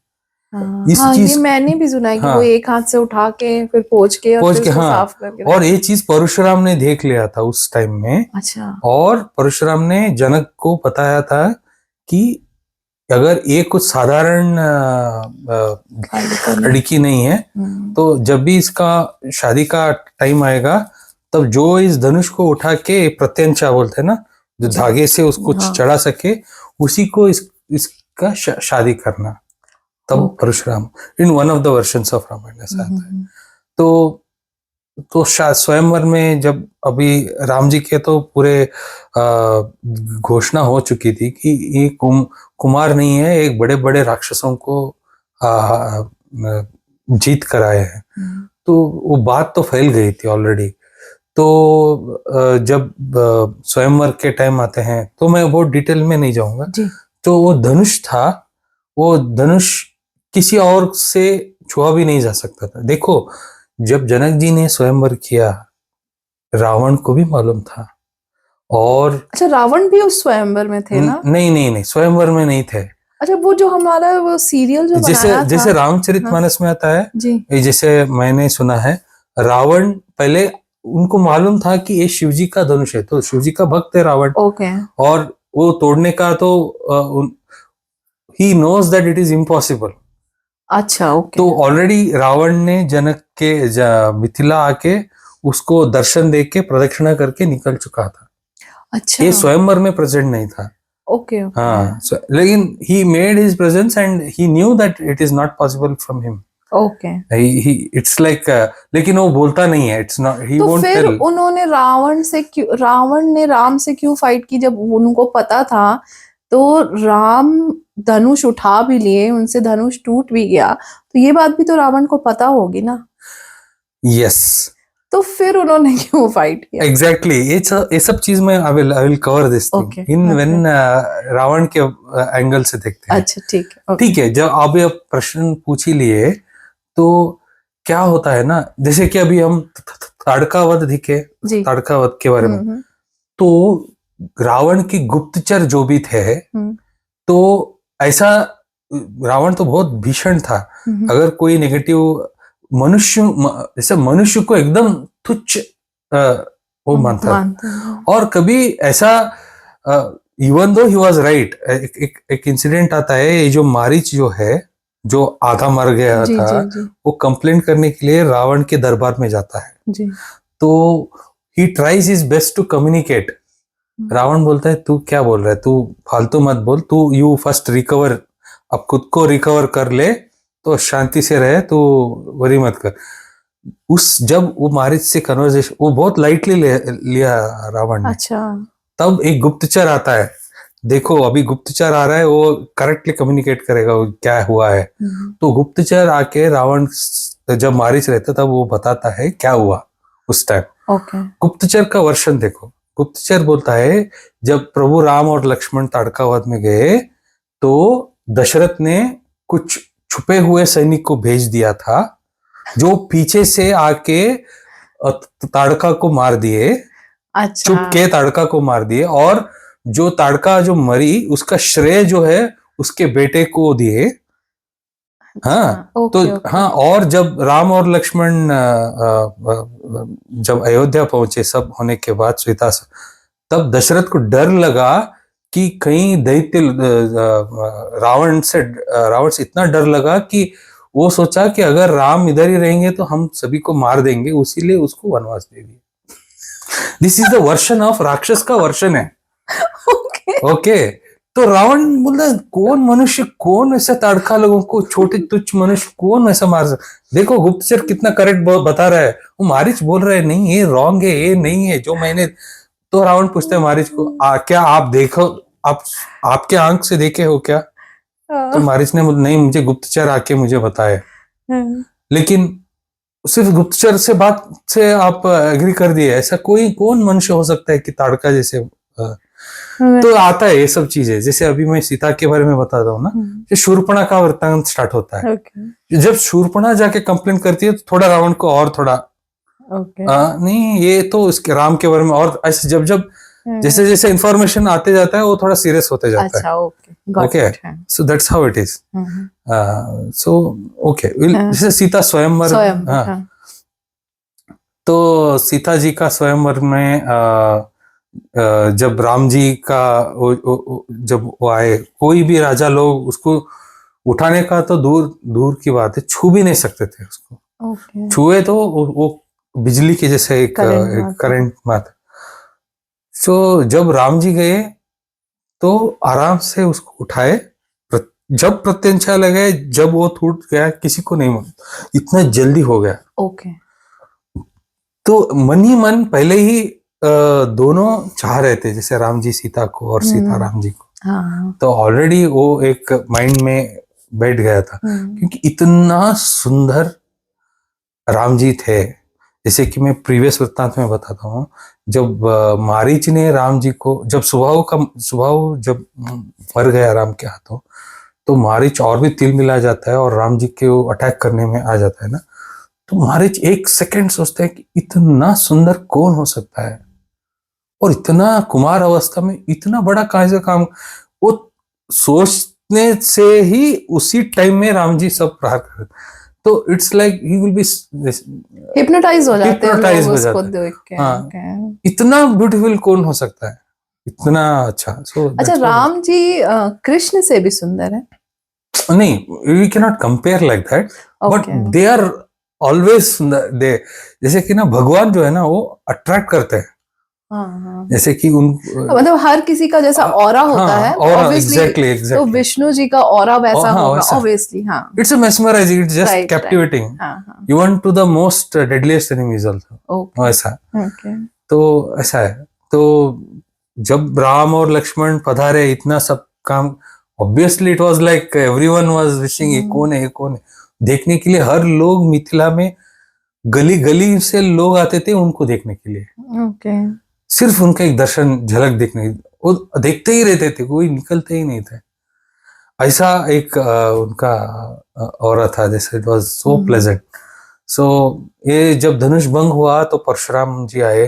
इस चीज ये मैंने भी सुना है कि वो एक हाथ से उठा के फिर पोंछ के साफ करके। और ये चीज परशुराम ने देख लिया था उस टाइम में। अच्छा। और परशुराम ने जनक को बताया था कि अगर ये कुछ साधारण लड़की नहीं है, तो जब भी इसका शादी का टाइम आएगा तब जो इस धनुष को उठा के प्रत्यंचा बोलते हैं ना, जो धागे से उसको चढ़ा सके, उसी को इसका शादी करना। तब Parshuram, in one of the versions of Ramayan ऐसा आता है। तो तो शायद स्वयंवर में जब अभी राम जी के तो पूरे घोषणा हो चुकी थी कि ये कुमार नहीं है, एक बड़े बड़े राक्षसों को जीत कर आए हैं। तो वो बात तो फैल गई थी ऑलरेडी। तो जब स्वयंवर के टाइम आते हैं तो मैं बहुत डिटेल में नहीं जाऊंगा। तो वो धनुष था, वो धनुष किसी और से छुआ भी नहीं जा सकता था। देखो, जब जनक जी ने स्वयंवर किया, रावण को भी मालूम था। और अच्छा, रावण भी उस स्वयंवर में थे ना? नहीं नहीं नहीं, स्वयंवर में नहीं थे। अच्छा, वो जो हमारा वो सीरियल जो जैसे बनाया था, जैसे रामचरितमानस में आता है जी, जैसे मैंने सुना है, रावण पहले उनको मालूम था कि ये शिवजी का धनुष है, तो शिवजी का भक्त है रावण। ओके। और वो तोड़ने का तो he knows that it is impossible. अच्छा, ओके। तो ऑलरेडी रावण ने जनक के मिथिला आके उसको दर्शन दे के प्रदक्षिणा करके निकल चुका था। अच्छा, ये स्वयंवर में प्रेजेंट नहीं था। Okay, okay. हाँ, लेकिन he made his presence and he knew that it is not possible from him. Okay. It's like लेकिन वो बोलता नहीं है, it's not, he तो won't फिर tell. उन्होंने रावण ने राम से क्यों फाइट की जब उनको पता था? तो राम धनुष उठा भी लिए, उनसे धनुष टूट भी गया, तो ये बात भी तो रावण को पता होगी ना? Yes, तो फिर उन्होंने क्यों फाइट किया? exactly. ये सब चीज में I will cover this thing Okay, in okay. when Ravan के एंगल से देखते हैं। अच्छा, ठीक है, okay. ठीक है, जब आप ये प्रश्न पूछ ही लिए, तो क्या होता है ना, जैसे कि अभी हम ताड़कावध दिखे, जी। ताड़कावध के बारे में, तो रावण की गुप्तचर जो भी थे, तो ऐसा रावण तो बहुत भीषण था। अगर कोई नेगेटिव मनुष्य, जैसे मनुष्य को एकदम तुच्छ वो मानता है। और कभी ऐसा even though he was right, एक इंसिडेंट आता है, ये जो मारीच जो है, जो आधा मर गया जी, था, जी, जी. वो कंप्लेंट करने के लिए रावण के दरबार में जाता है। जी. तो he tries his best to communicate. Ravan बोलता है, तू क्या बोल रहा है, तू फालतू मत बोल, तू यू फर्स्ट रिकवर, अब खुद को रिकवर कर ले, तो शांति से रहे, तू वरी मत कर। जब वो मारीच से कन्वर्सेशन वो बहुत लाइटली लिया रावण ने। अच्छा। तब एक गुप्तचर आता है, देखो अभी गुप्तचर आ रहा है, वो करेक्टली कम्युनिकेट करेगा वो क्या हुआ है। तो गुप्तचर आके रावण जब मारीच रहता तब वो बताता है क्या हुआ उस टाइम। गुप्तचर का वर्षन देखो। गुप्तचर बोलता है, जब प्रभु राम और लक्ष्मण ताड़कावध में गए, तो दशरथ ने कुछ छुपे हुए सैनिक को भेज दिया था, जो पीछे से आके ताड़का को मार दिए। अच्छा। चुप के ताड़का को मार दिए, और जो ताड़का जो मरी उसका श्रेय जो है उसके बेटे को दिए। हाँ, तो हाँ, और जब राम और लक्ष्मण जब अयोध्या पहुंचे सब होने के बाद सीता से, तब दशरथ को डर लगा कि कहीं दैत्य रावण से इतना डर लगा कि वो सोचा कि अगर राम इधर ही रहेंगे तो हम सभी को मार देंगे, उसीलिए उसको वनवास दे दिया। This is the version of राक्षस का वर्षन है। ओके। तो रावण बोलता है, कौन मनुष्य, कौन ऐसा ताड़का लोगों को, छोटे तुच्छ मनुष्य कौन ऐसा मार सकता। देखो गुप्तचर कितना करेक्ट बता रहा है, वो मारीच बोल रहा है नहीं ये रॉन्ग है, ये नहीं है जो मैंने। तो रावण पूछता है मारीच को, क्या आप देखो, आपके आंख से देखे हो क्या? तो मारीच ने नहीं, मुझे गुप्तचर आके मुझे बताया। लेकिन सिर्फ गुप्तचर से बात से आप एग्री कर दिए, ऐसा कौन मनुष्य हो सकता है कि ताड़का जैसे। तो आता है ये सब चीजें, जैसे अभी मैं सीता के बारे में बता रहा हूँ ना, शूर्पणखा का वृत्तांत स्टार्ट होता है। जब शूर्पणखा जाके कंप्लेन करती है, तो थोड़ा रावण को और थोड़ा नहीं, ये तो इसके राम के बारे में, और ऐसे जब जैसे जैसे इंफॉर्मेशन आते जाता है, वो थोड़ा सीरियस होते जाता है। Okay, so that's how it is. So okay, जैसे सीता स्वयंवर। हाँ, तो सीता जी का स्वयंवर में जब राम जी का जब वो आए, कोई भी राजा लोग उसको उठाने का तो दूर की बात है, छू भी नहीं सकते थे उसको। छुए तो वो बिजली के जैसे एक करंट मात। तो जब राम जी गए तो आराम से उसको उठाए, जब प्रत्यंचा लगे, जब वो टूट गया, किसी को नहीं मालूम, इतना जल्दी हो गया। तो मन ही मन पहले ही दोनों चाह रहे थे, जैसे राम जी सीता को और सीता राम जी को। हाँ। तो ऑलरेडी वो एक माइंड में बैठ गया था, क्योंकि इतना सुंदर राम जी थे। जैसे कि मैं प्रीवियस वृत्तांत में बताता हूँ, जब मारीच ने राम जी को, जब सुबाहु जब मर गया राम के हाथों, तो मारीच और भी तिल मिला जाता है और राम जी के वो अटैक करने में आ जाता है ना। तो मारीच एक सेकंड सोचते हैं कि इतना सुंदर कौन हो सकता है, और इतना कुमार अवस्था में इतना बड़ा कैसे काम। वो सोचने से ही उसी टाइम में राम जी सब प्रहार कर, तो it's like he will be hypnotize हो जाते हैं हिप्नोटाइज लोग हो उसको जाते हैं। देख के। हाँ, Okay. इतना ब्यूटीफुल कौन हो सकता है, इतना अच्छा। सो अच्छा, राम जी कृष्ण से भी सुंदर है? नहीं, we can not compare like that, but Okay. They are always they, जैसे कि ना भगवान जो है ना वो अट्रैक्ट करते हैं, हाँ। जैसे कि उन मतलब हर किसी का जैसा ऑरा होता है, और obviously, एग्जैक्टली तो विष्णु जी का ऑरा वैसा हाँ, होगा, वैसा। ऑब्वियसली। हाँ, it's mesmerising, it's just Right, captivating, हाँ। Even to the most deadliest enemies also, Okay. वैसा। Okay. तो ऐसा है। तो जब राम और लक्ष्मण पधारे, इतना सब काम, obviously it was like everyone was wishing ये कौन है, ये कौन है। देखने के लिए हर लोग मिथिला में गली गली से लोग आते थे उनको देखने के लिए, Okay. सिर्फ उनका एक दर्शन झलक देखने, वो देखते ही रहते थे, कोई निकलते ही नहीं थे। ऐसा एक उनका ऑरा था, जैसे इट वाज सो प्लेजेंट। सो ये जब धनुष भंग हुआ तो परशुराम जी आए।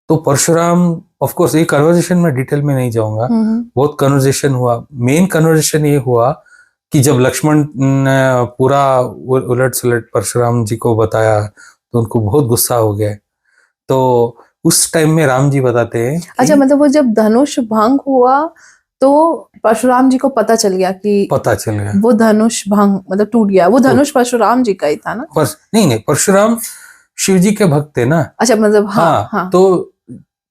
तो परशुराम, ऑफ कोर्स ये कन्वर्सेशन में डिटेल में नहीं जाऊंगा, बहुत कन्वर्सेशन हुआ। मेन कन्वर्सेशन ये हुआ कि जब लक्ष्मण ने पूरा उलट सुलट परशुराम जी को बताया तो उनको बहुत गुस्सा हो गया। तो उस टाइम में राम जी बताते हैं कि अच्छा, मतलब वो जब धनुष भंग हुआ तो परशुराम जी को पता चल गया कि पता चल गया, वो धनुष भंग मतलब टूट गया। वो धनुष परशुराम जी का ही था ना? नहीं, परशुराम शिव जी के भक्त थे ना। अच्छा, मतलब हाँ। तो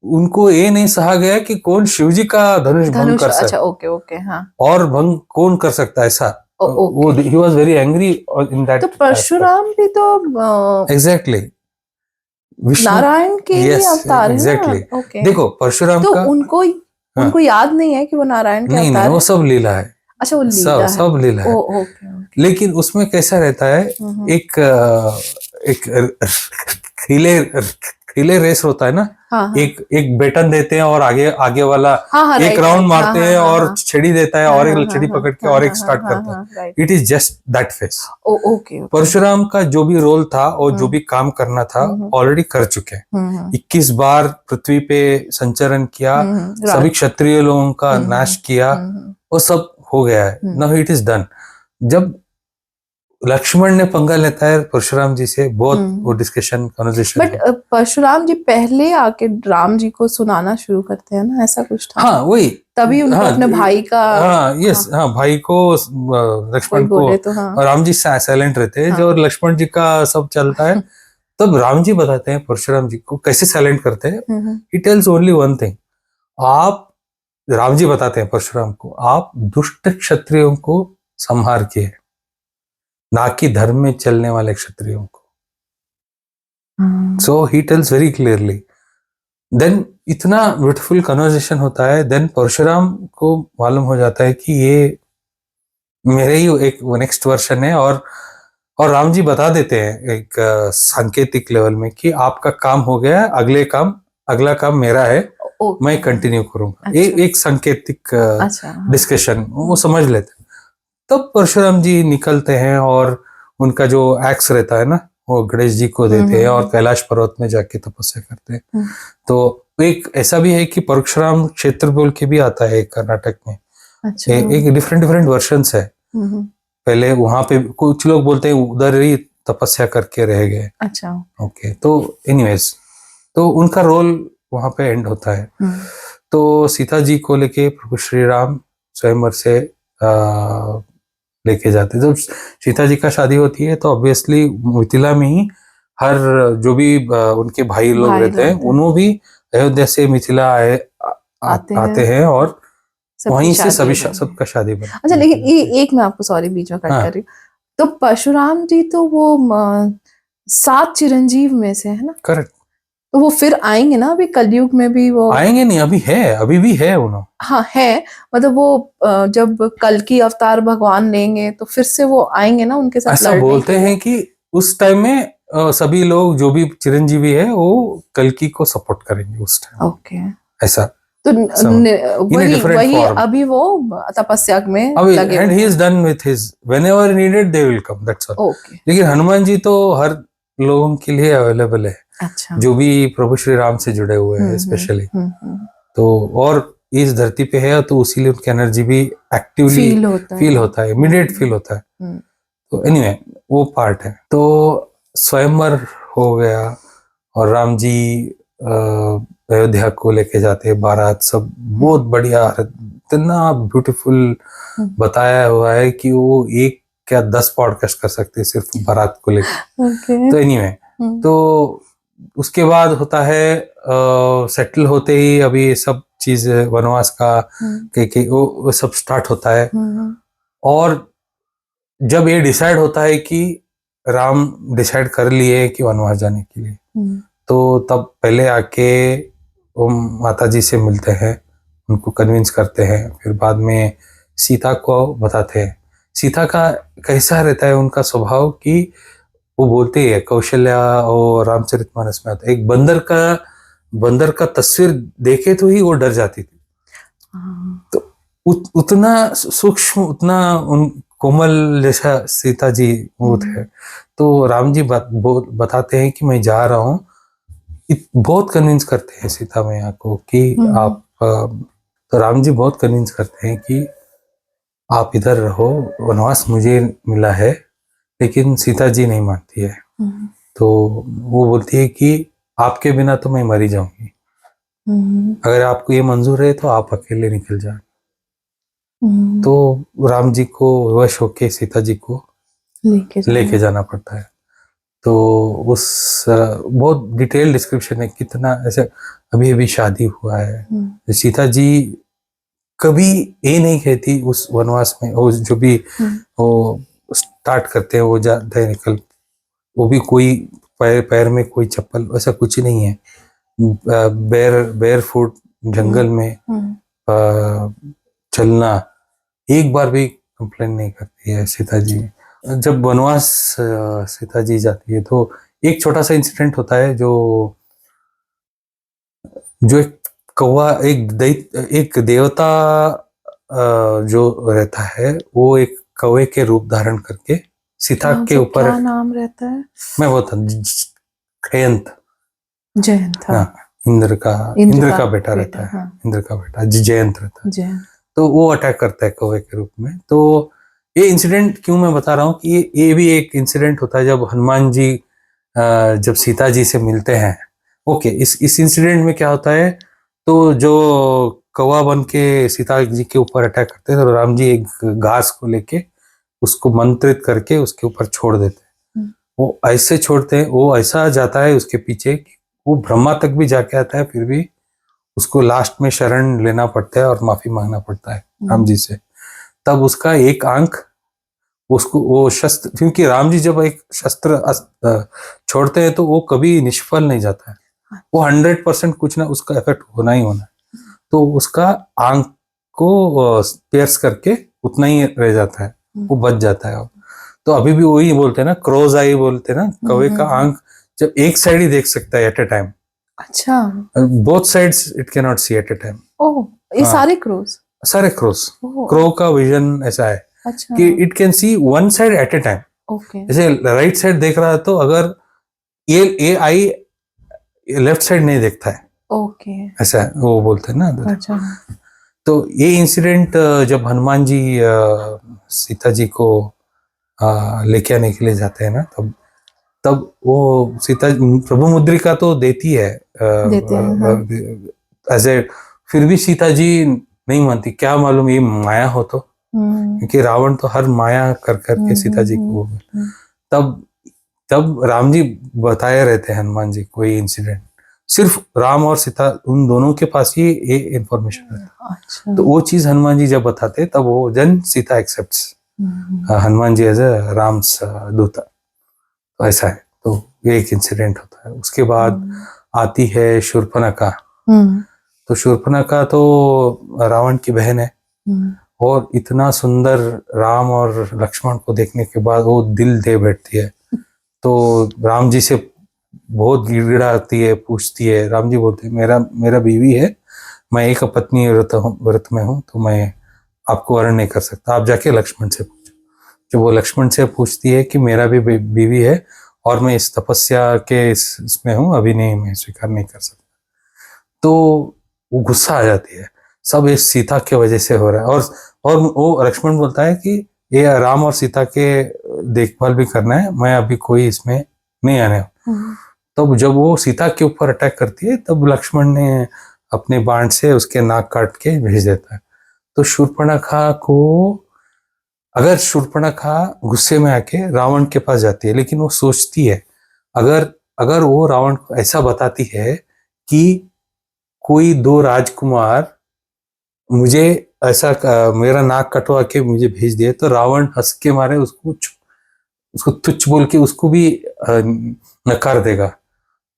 उनको ये नहीं सहा गया कि कौन शिव जी का धनुष भंग कर सकता। अच्छा, ओके, हाँ। और भंग कौन कर सकता है ऐसा। वो he was very angry in that. तो परशुराम भी तो एग्जैक्टली नारायण के ही अवतार है एग्जैक्टली। ना? ओके। देखो परशुराम तो का उनको याद नहीं है कि वो नारायण के नहीं, अवतार वो है? सब लीला है। अच्छा, वो लीला है। सब लीला है। ओके। लेकिन उसमें कैसा रहता है, एक रिले रेस होता है ना। हाँ। एक बेटन देते हैं और आगे वाला एक राउंड मारते हैं और छड़ी देता है और एक छड़ी पकड़ के और एक स्टार्ट करता है। It is just that face. Okay. Parshuram का जो भी रोल था और जो भी काम करना था ऑलरेडी कर चुके हैं। 21 बार पृथ्वी पे संचरण किया, सभी क्षत्रिय लोगों का नाश किया, वो सब हो गया है। Now it is done. जब लक्ष्मण ने पंगा लेता है परशुराम जी से, बहुत वो डिस्कशन कन्वर्सेशन। बट परशुराम जी पहले आके राम जी को सुनाना शुरू करते हैं ना, ऐसा कुछ था? हाँ, वही तभी उनको अपने भाई का भाई को, लक्ष्मण को। तो हाँ। और राम जी साइलेंट रहते हैं। जो लक्ष्मण जी का सब चलता है तब राम जी बताते हैं परशुराम जी को कैसे साइलेंट करते हैं। He tells only one thing, Ram ji बताते हैं परशुराम को, आप दुष्ट क्षत्रियों को संहार किए, ना कि धर्म में चलने वाले क्षत्रियों को। So he tells very clearly. Then इतना ब्यूटीफुल कन्वर्सेशन होता है। देन परशुराम को मालूम हो जाता है कि ये मेरे ही एक नेक्स्ट वर्शन है। और राम जी बता देते हैं एक सांकेतिक लेवल में कि आपका काम हो गया है, अगला काम मेरा है, मैं कंटिन्यू करूंगा। एक सांकेतिक डिस्कशन वो समझ लेते हैं। तब परशुराम जी निकलते हैं और उनका जो एक्स रहता है ना वो गणेश जी को देते हैं और कैलाश पर्वत में जाके तपस्या करते हैं। तो एक ऐसा भी है कि परशुराम क्षेत्र बोल के भी आता है कर्नाटक में। एक डिफरेंट वर्जन्स है। पहले वहां पे कुछ लोग बोलते हैं उधर ही तपस्या करके रह गए। अच्छा, ओके। तो एनीवेज, तो उनका रोल वहां पे एंड होता है। तो सीता जी को लेके प्रभु श्री राम स्वयंवर से लेके जाते। जब सीता जी का शादी होती है तो ऑब्वियसली मिथिला में ही हर जो भी उनके भाई लोग रहते हैं उन्हों भी अयोध्या से मिथिला आते हैं और वहीं से सबका शादी बना। अच्छा, लेकिन एक मैं आपको सॉरी बीच में कट कर रही हूँ। तो परशुराम जी तो वो 7 चिरंजीव में से, है ना? करेक्ट। तो वो फिर आएंगे ना अभी कलयुग में भी वो? आएंगे नहीं, अभी है, अभी भी है उन्होंने। हाँ है, मतलब वो जब कल की अवतार भगवान लेंगे तो फिर से वो आएंगे ना उनके साथ ऐसा लड़ने बोलते के लिए। हैं कि उस टाइम में सभी लोग जो भी चिरंजीवी है वो कल्कि को सपोर्ट करेंगे उस टाइम। ओके, ऐसा तो वही different वही form. अभी वो तपस्या में अभी लगे एंड हुए ही हैं। Is done with his whenever needed they will come, that's all. Okay, लेकिन हनुमान जी तो हर लोगों के लिए अवेलेबल है, अच्छा। जो भी प्रभु श्री राम से जुड़े हुए हैं स्पेशली। हम्म। तो और इस धरती पे है तो इसीलिए उनकी एनर्जी भी एक्टिवली फील होता है, इमीडिएट फील होता है। हम्म, तो एनीवे वो पार्ट है। तो स्वयंवर हो गया और राम जी अयोध्या को लेके जाते हैं, बारात सब बहुत बढ़िया, इतना ब्यूटीफुल बताया हुआ है कि वो एक क्या 10 पॉडकास्ट कर सकते हैं सिर्फ बारात को लेकर। ओके। तो एनीवे तो उसके बाद होता है सेटल होते ही अभी ये सब चीज वनवास का कि वो सब स्टार्ट होता है। और जब ये डिसाइड होता है कि राम डिसाइड कर लिए कि वनवास जाने के लिए, तो तब पहले आके वो माता जी से मिलते हैं, उनको कन्विंस करते हैं, फिर बाद में सीता को बताते हैं। सीता का कैसा रहता है उनका स्वभाव कि वो बोलते ही है, कौशल्या और रामचरितमानस में आता है, एक बंदर का तस्वीर देखे तो ही वो डर जाती थी। तो उतना सूक्ष्म, उतना उन कोमल जैसा सीता जी वो थे। तो राम जी बताते हैं कि मैं जा रहा हूँ, बहुत कन्विंस करते हैं सीता मैया को कि आप तो राम जी बहुत कन्विंस करते हैं कि आप इधर रहो, वनवास मुझे मिला है। लेकिन सीता जी नहीं मानती है। तो वो बोलती है कि आपके बिना तो मैं मरी जाऊंगी, अगर आपको ये मंजूर है तो आप अकेले निकल जाए। तो राम जी को वश होके सीता जी को लेके जाना पड़ता है। तो उस बहुत डिटेल डिस्क्रिप्शन है, कितना ऐसे अभी अभी शादी हुआ है। सीता जी कभी ये नहीं कहती उस वनवास में, वो जो भी वो स्टार्ट करते हैं, वो जाते हैं निकल, वो भी कोई पैर में कोई चप्पल ऐसा कुछ नहीं है, बेर फुट जंगल में चलना, एक बार भी कंप्लेन नहीं करती है सीता जी। जब वनवास सीता जी जाती है तो एक छोटा सा इंसिडेंट होता है, जो एक कौवा, एक देवता जो रहता है, वो एक कौवे के रूप धारण करके सीता के ऊपर, क्या नाम रहता है? मैं बोलता जयंत। हाँ, इंद्र का बेटा रहता है। हाँ। इंद्र का बेटा जयंत रहता है। तो वो अटैक करता है कौवे के रूप में। तो ये इंसिडेंट क्यों मैं बता रहा हूँ कि ये भी एक इंसिडेंट होता है जब हनुमान जी जब सीता जी से मिलते हैं। ओके, इस इंसिडेंट में क्या होता है, तो जो कौवा बन के सीता जी के ऊपर अटैक करते हैं, तो राम जी एक घास को लेके उसको मंत्रित करके उसके ऊपर छोड़ देते हैं। वो ऐसे छोड़ते हैं, वो ऐसा जाता है उसके पीछे, वो ब्रह्मा तक भी जाके आता है, फिर भी उसको लास्ट में शरण लेना पड़ता है और माफी मांगना पड़ता है राम जी से। तब उसका एक आंख उसको, वो शस्त्र, क्योंकि राम जी जब एक शस्त्र छोड़ते हैं तो वो कभी निष्फल नहीं जाता है, वो 100% कुछ ना उसका इफेक्ट होना ही होना है। तो उसका आंख को पियर्स करके उतना ही रह जाता है, वो बच जाता है। तो अभी भी वही बोलते हैं ना, क्रोज आई बोलते हैं ना, कौवे का आंख जब एक साइड ही देख सकता है एट ए टाइम। अच्छा, both sides it can not see at a time. Oh, ये सारे क्रोज क्रो का विजन ऐसा है। अच्छा, कि it can see one side at a time. Okay, जैसे राइट साइड देख रहा है तो अगर ये आई लेफ्ट साइड नहीं देखता है। ओके, ऐसा है, वो बोलते हैं ना। अच्छा, तो ये इंसिडेंट जब हनुमान जी सीता जी को लेके आने के लिए जाते हैं ना, तब वो सीता प्रभु मुद्रिका तो देती है ऐसे, फिर भी सीता जी नहीं मानती, क्या मालूम ये माया हो तो, क्योंकि रावण तो हर माया कर करके सीता जी को। तब राम जी बताए रहते हैं हनुमान जी को ये इंसिडेंट, सिर्फ राम और सीता उन दोनों के पास ही ये इंफॉर्मेशन रहता है। अच्छा। तो वो चीज हनुमान जी जब बताते तब वो then Sita accepts Hanuman ji as a Ram's दूता। तो ऐसा है। तो ये एक इंसिडेंट होता है। उसके बाद आती है शूर्पणखा। हम्म, तो शूर्पणखा तो रावण की बहन है, और इतना सुंदर राम और लक्ष्मण को देखने के बाद वो दिल दे बैठती है। तो राम जी से बहुत गिड़गिड़ाती है, पूछती है। राम जी बोलते हैं मेरा मेरा बीवी है, मैं एक पत्नी व्रत में हूँ, तो मैं आपको वर्ण नहीं कर सकता, आप जाके लक्ष्मण से पूछो। जब वो लक्ष्मण से पूछती है कि मेरा भी बीवी है और मैं इस तपस्या के इसमें हूँ, अभी नहीं, मैं स्वीकार नहीं कर सकता, तो वो गुस्सा आ जाती है। सब इस सीता के वजह से हो रहा है। और वो लक्ष्मण बोलता है कि ये राम और सीता के देखभाल भी करना है, मैं अभी कोई इसमें नहीं आने। तब जब वो सीता के ऊपर अटैक करती है, तब लक्ष्मण ने अपने बाण से उसके नाक काट के भेज देता है। तो शूर्पणखा को, अगर शूर्पणखा गुस्से में आके रावण के पास जाती है, लेकिन वो सोचती है, अगर अगर वो रावण को ऐसा बताती है कि कोई दो राजकुमार मुझे ऐसा मेरा नाक कटवा के मुझे भेज दिए, तो रावण हंस के मारे उसको तुच्छ बोल के उसको भी नकार देगा।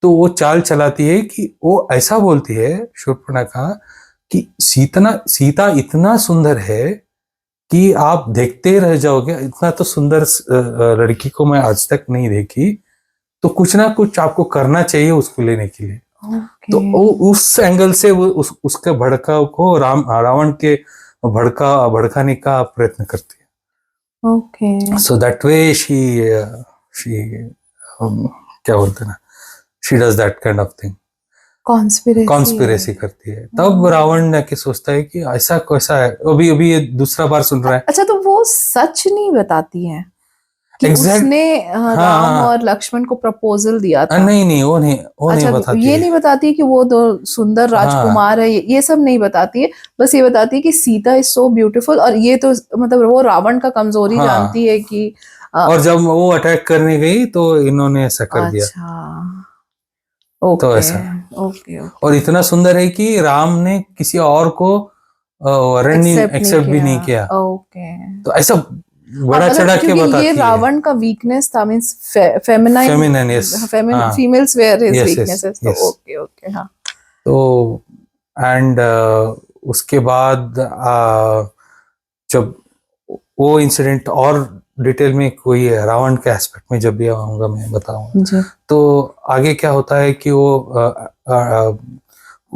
तो वो चाल चलाती है कि वो ऐसा बोलती है शूर्पणखा कि सीता इतना सुंदर है कि आप देखते रह जाओगे, इतना तो सुंदर लड़की को मैं आज तक नहीं देखी, तो कुछ ना कुछ आपको करना चाहिए उसको लेने के लिए। तो वो उस एंगल से वो उसके भड़काव को रावण के भड़काने का प्रयत्न करती है। Okay, so that way she क्या बोलते हैं ना, she does that kind of thing, conspiracy करती है। तब रावण ने के सोचता है कि ऐसा कैसा है, अभी अभी ये दूसरा बार सुन रहा है। अच्छा, तो वो सच नहीं बताती है कि Exact- उसने राम हाँ, और लक्ष्मण को प्रपोजल दिया था? नहीं, वो नहीं बताती ये है। नहीं बताती कि वो दो सुंदर हाँ, राजकुमार है, ये सब नहीं बताती है। बस ये बताती है कि सीता इज सो ब्यूटीफुल, और ये तो मतलब वो रावण का कमजोरी हाँ, जानती है कि और जब वो अटैक करने गई तो इन्होंने ऐसा कर दिया। अच्छा, तो ओके ऐसा, ओके और ओके, इतना सुंदर है कि राम ने किसी और को वरण एक्सेप्ट भी नहीं किया। ओके। तो ऐसा हाँ, बड़ा चढ़ा मतलब के क्योंकि ये बताती है। रावण का वीकनेस था, मींस फेमिनाइन, फेमिनिन, यस। हाँ, females were his yes, yes, weaknesses, तो यस। ओके ओके, हाँ। तो एंड उसके बाद जब वो इंसिडेंट और डिटेल में कोई है, रावण के एस्पेक्ट में जब भी आऊंगा मैं बताऊंगा। जी, तो आगे क्या होता है कि वो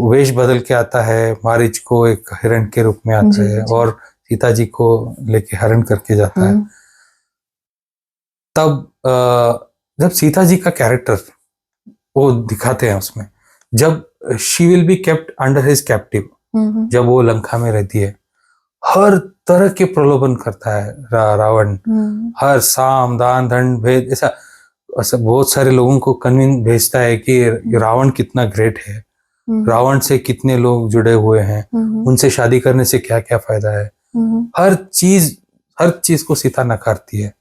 वेश बदल के आता है, मारीच को एक हिरण के रूप में आता जी है जी, और सीता जी को लेके हरण करके जाता है। तब जब सीता जी का कैरेक्टर वो दिखाते हैं उसमें, जब she will be kept under his captive, जब वो लंका में रहती है, हर तरह के प्रलोभन करता है रावण। हर साम दान दंड भेद, ऐसा ऐसा बहुत सारे लोगों को कन्विंस भेजता है कि रावण कितना ग्रेट है, रावण से कितने लोग जुड़े हुए हैं, उनसे शादी करने से क्या क्या फायदा है। हर चीज को सीता नकारती है।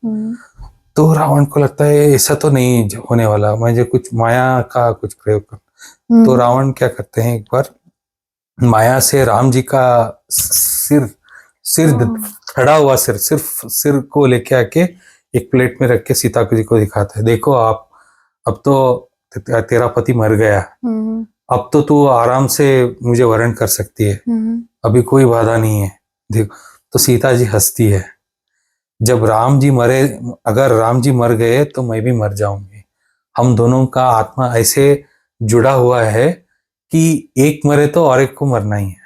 तो रावण को लगता है ऐसा तो नहीं होने वाला, मुझे कुछ माया का कुछ प्रयोग कर। तो रावण क्या करते हैं, एक बार माया से राम जी का सिर सिर खड़ा हुआ सिर्फ सिर को लेके आके एक प्लेट में रख के सीता जी को दिखाता है, देखो आप, अब तो तेरा पति मर गया, अब तो तू आराम से मुझे वरण कर सकती है, अभी कोई बाधा नहीं है, देखो। तो सीता जी हंसती है, जब राम जी मरे, अगर राम जी मर गए तो मैं भी मर जाऊंगी, हम दोनों का आत्मा ऐसे जुड़ा हुआ है कि एक मरे तो और एक को मरना ही है।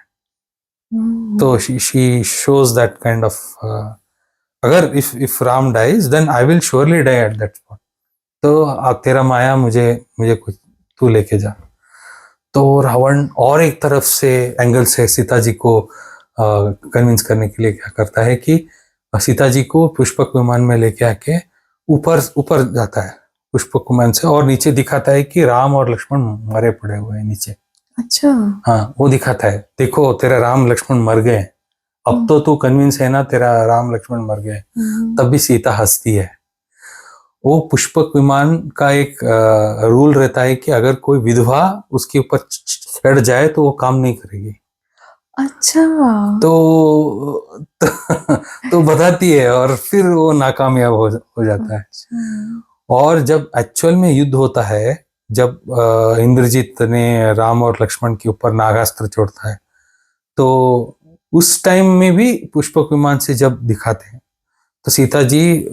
तो she shows that kind of, अगर if Ram dies then I will surely die at that spot, तो आप तेरा माया मुझे मुझे कुछ तू लेके जा। तो रावण और एक तरफ से एंगल से सीता जी को कन्विंस करने के लिए क्या करता है कि सीता जी को पुष्पक विमान में लेके आके ऊपर ऊपर जाता है पुष्पक विमान से, और नीचे दिखाता है कि राम और लक्ष्मण मरे पड़े हुए हैं नीचे। अच्छा, हाँ, वो दिखाता है, देखो तेरा राम लक्ष्मण मर गए, अब तो तू कन्विंस है ना, तेरा राम लक्ष्मण मर गए। तब भी सीता हंसती है। वो पुष्पक विमान का एक रूल रहता है कि अगर कोई विधवा उसके ऊपर चढ़ जाए तो वो काम नहीं करेगी। अच्छा, तो बताती है, और फिर वो नाकामयाब हो जाता है। और जब एक्चुअल में युद्ध होता है, जब इंद्रजीत ने राम और लक्ष्मण के ऊपर नागास्त्र छोड़ता है, तो उस टाइम में भी पुष्पक विमान से जब दिखाते हैं तो सीता जी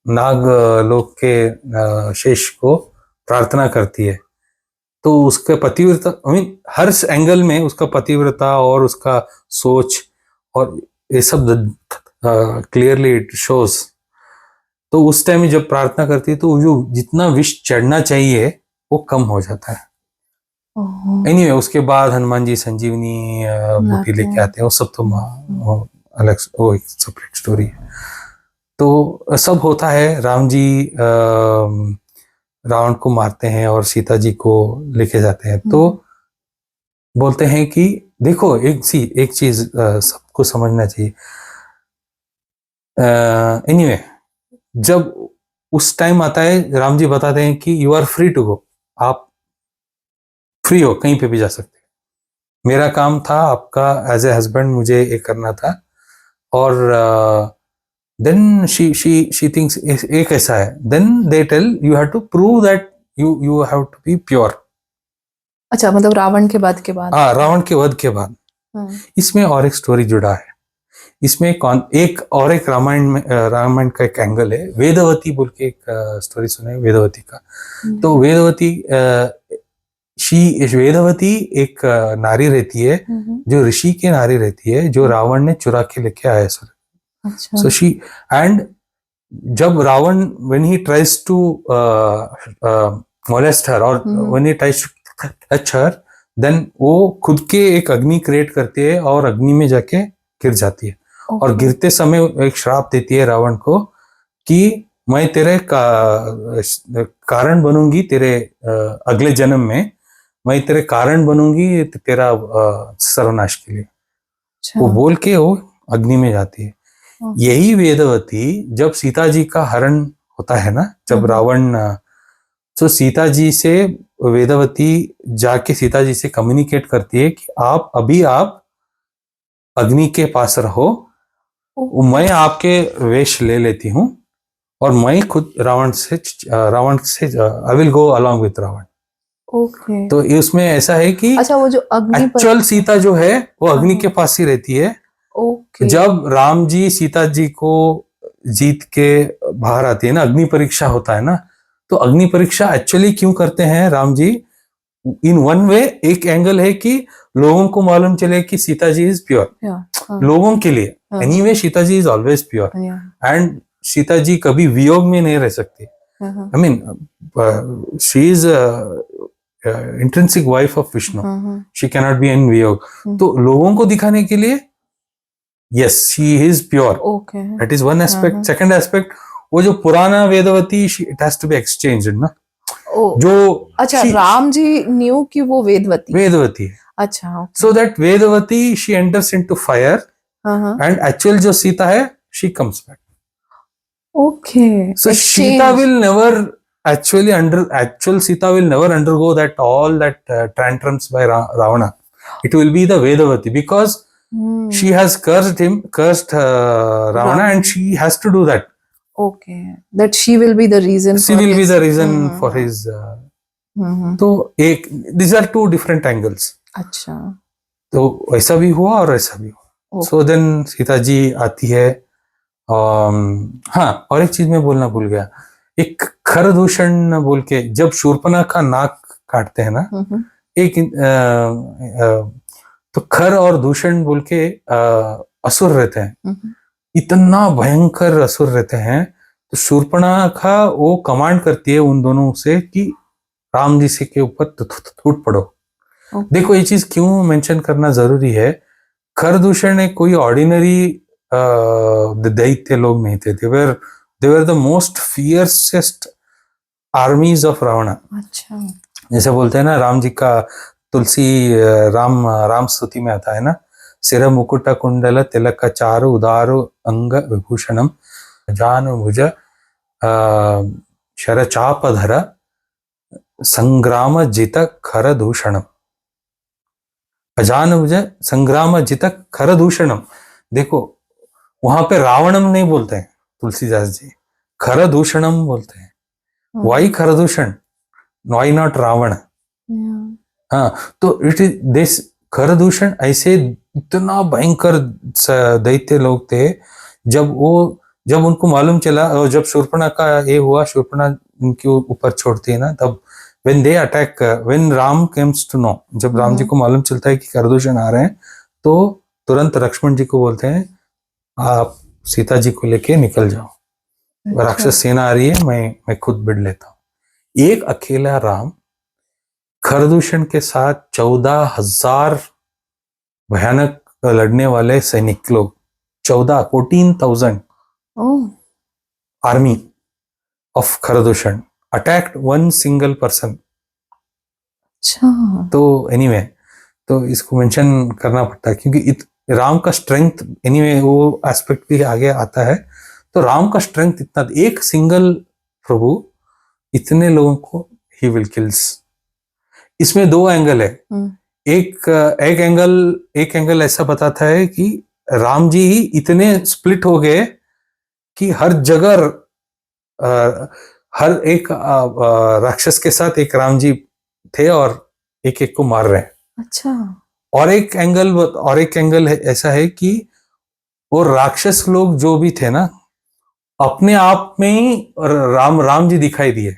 नाग लोक के शेष को प्रार्थना करती है। तो उसके पतिव्रता, आई मीन हर एंगल में उसका पतिव्रता और उसका सोच और ये सब क्लियरली इट शोज। तो उस टाइम में जब प्रार्थना करती है तो जो जितना विष चढ़ना चाहिए वो कम हो जाता है। एनीवे उसके बाद हनुमान जी संजीवनी बूटी लेके आते हैं, वो सब तो अलग, वो एक सेपरेट स्टोरी है। तो सब होता है, राम जी रावण को मारते हैं और सीता जी को लेके जाते हैं। तो बोलते हैं कि देखो एक चीज सबको समझना चाहिए। एनीवे जब उस टाइम आता है, राम जी बताते हैं कि you are free to go, आप फ्री हो, कहीं पे भी जा सकते हैं। मेरा काम था आपका एज ए हस्बैंड, मुझे ये करना था। और देन शी थिंक्स एक ऐसा है, then they tell you have to prove that you have to be pure. अच्छा, मतलब रावण के वध के बाद। हाँ, रावण के वध के बाद। इसमें और एक स्टोरी जुड़ा है। इसमें एक रामायण का एक एंगल है। वेदवती बोल के एक स्टोरी सुने, वेदवती का। तो वेदवती एक नारी रहती है, जो ऋषि की नारी रहती है, जो रावण ने चुरा के लेके आया सर। अच्छा। सो शी एंड जब Ravan when he tries to molest her और when he tries to touch her, then वो खुद के एक अग्नि क्रिएट करती है और अग्नि में जाके गिर जाती है। और गिरते समय एक श्राप देती है रावण को कि मैं तेरे कारण बनूंगी, तेरे अगले जन्म में मैं तेरे कारण बनूंगी तेरा सर्वनाश के लिए। वो बोल के वो अग्नि में जाती है। यही वेदवती जब सीता जी का हरण होता है ना, जब रावण, तो सीता जी से वेदवती जाके सीता जी से कम्युनिकेट करती है कि आप अग्नि के पास रहो, मैं आपके वेश ले लेती हूँ और मैं खुद रावण से I will go along with Ravan. Okay. तो इसमें ऐसा है कि अच्छा, वो जो अग्नि एक्चुअल सीता जो है वो अग्नि के पास ही रहती है। ओके। जब राम जी सीता जी को जीत के बाहर आती है ना, अग्नि परीक्षा होता है ना, तो अग्नि परीक्षा एक्चुअली क्यों करते हैं Ram ji? In one way, एक एंगल है कि लोगों को मालूम चले कि सीता जी इज प्योर। लोगों के लिए anyway Sita ji is always pure and Sita ji कभी वियोग में नहीं रह सकती। I mean she is intrinsic wife of Vishnu, she can not be in वियोग। तो लोगों को दिखाने के लिए yes she is pure, that is one aspect. Second aspect, वो जो पुराना Vedavati, it has to be exchanged ना। जो अच्छा, राम जी न्यू कि वो वेदवती है। अच्छा, so that Vedvati she enters into fire and actual जो सीता है she comes back. Okay. So Sita will never actual Sita will never undergo all that tantrums by Ravana. It will be the Vedavati, because she has cursed Ravana, and she has to do that. Okay, that she will be the reason. She will be the reason for his. तो these are two different angles. अच्छा। तो ऐसा भी हुआ और ऐसा भी हुआ। So then सीता जी आती है। हाँ, और एक चीज मैं बोलना भूल गया। एक खरदूषण बोल के, जब शूर्पणखा का नाक काटते हैं ना, एक तो खर और दूषण बोल के असुर रहते हैं, इतना भयंकर असुर रहते हैं। तो शूर्पणखा वो कमांड करती है उन दोनों से कि राम जी से के ऊपर टूट पड़ो। देखो ये चीज क्यों मेंशन करना जरूरी है। खरदूषण एक कोई ऑर्डिनरी दैत्य लोग नहीं थे। they were the most fiercest armies of Ravana. अच्छा। जैसे बोलते हैं ना, राम जी का तुलसी राम स्तुति में आता है ना, सिर मुकुट कुंडल तिलक चारु उदारु अंग विभूषणम जानुभुज शरचापधर संग्राम जित खर दूषणम। अजानुभुज संग्राम जित खर दूषणम। देखो वहां पे रावणम नहीं बोलते हैं तुलसीदास जी, खर दूषणम बोलते हैं। Why Khardushan, why not Ravan? Yeah. हाँ, तो इट इज दिस खरदूषण ऐसे इतना भयंकर दैत्य लोग थे। जब उनको मालूम चला, और जब शूर्पणखा का ये हुआ, शूर्पणखा उनके ऊपर छोड़ती है ना, तब when they attack, when Ram comes to know, जब राम जी को मालूम चलता है कि खरदूषण आ रहे हैं, तो तुरंत लक्ष्मण जी को बोलते हैं आप सीता जी को लेके निकल जाओ, राक्षस सेना आ रही है, मैं खुद बिड़ लेता हूँ। एक अकेला राम खरदूषण के साथ 14,000 भयानक लड़ने वाले सैनिक लोग, 14,000 Oh. Army of Khardushan attacked one single person. अच्छा। तो एनीवे, तो इसको मेंशन करना पड़ता है क्योंकि राम का स्ट्रेंथ, एनीवे वो एस्पेक्ट भी आगे आता है। तो राम का स्ट्रेंथ इतना, एक सिंगल प्रभु इतने लोगों को ही विल किल्स। इसमें दो एंगल है। एक एंगल ऐसा बताता है कि राम जी ही इतने स्प्लिट हो गए कि हर जगह हर एक राक्षस के साथ एक राम जी थे और एक एक को मार रहे हैं। अच्छा। और एक एंगल ऐसा है कि वो राक्षस लोग जो भी थे ना, अपने आप में ही राम जी दिखाई दिए,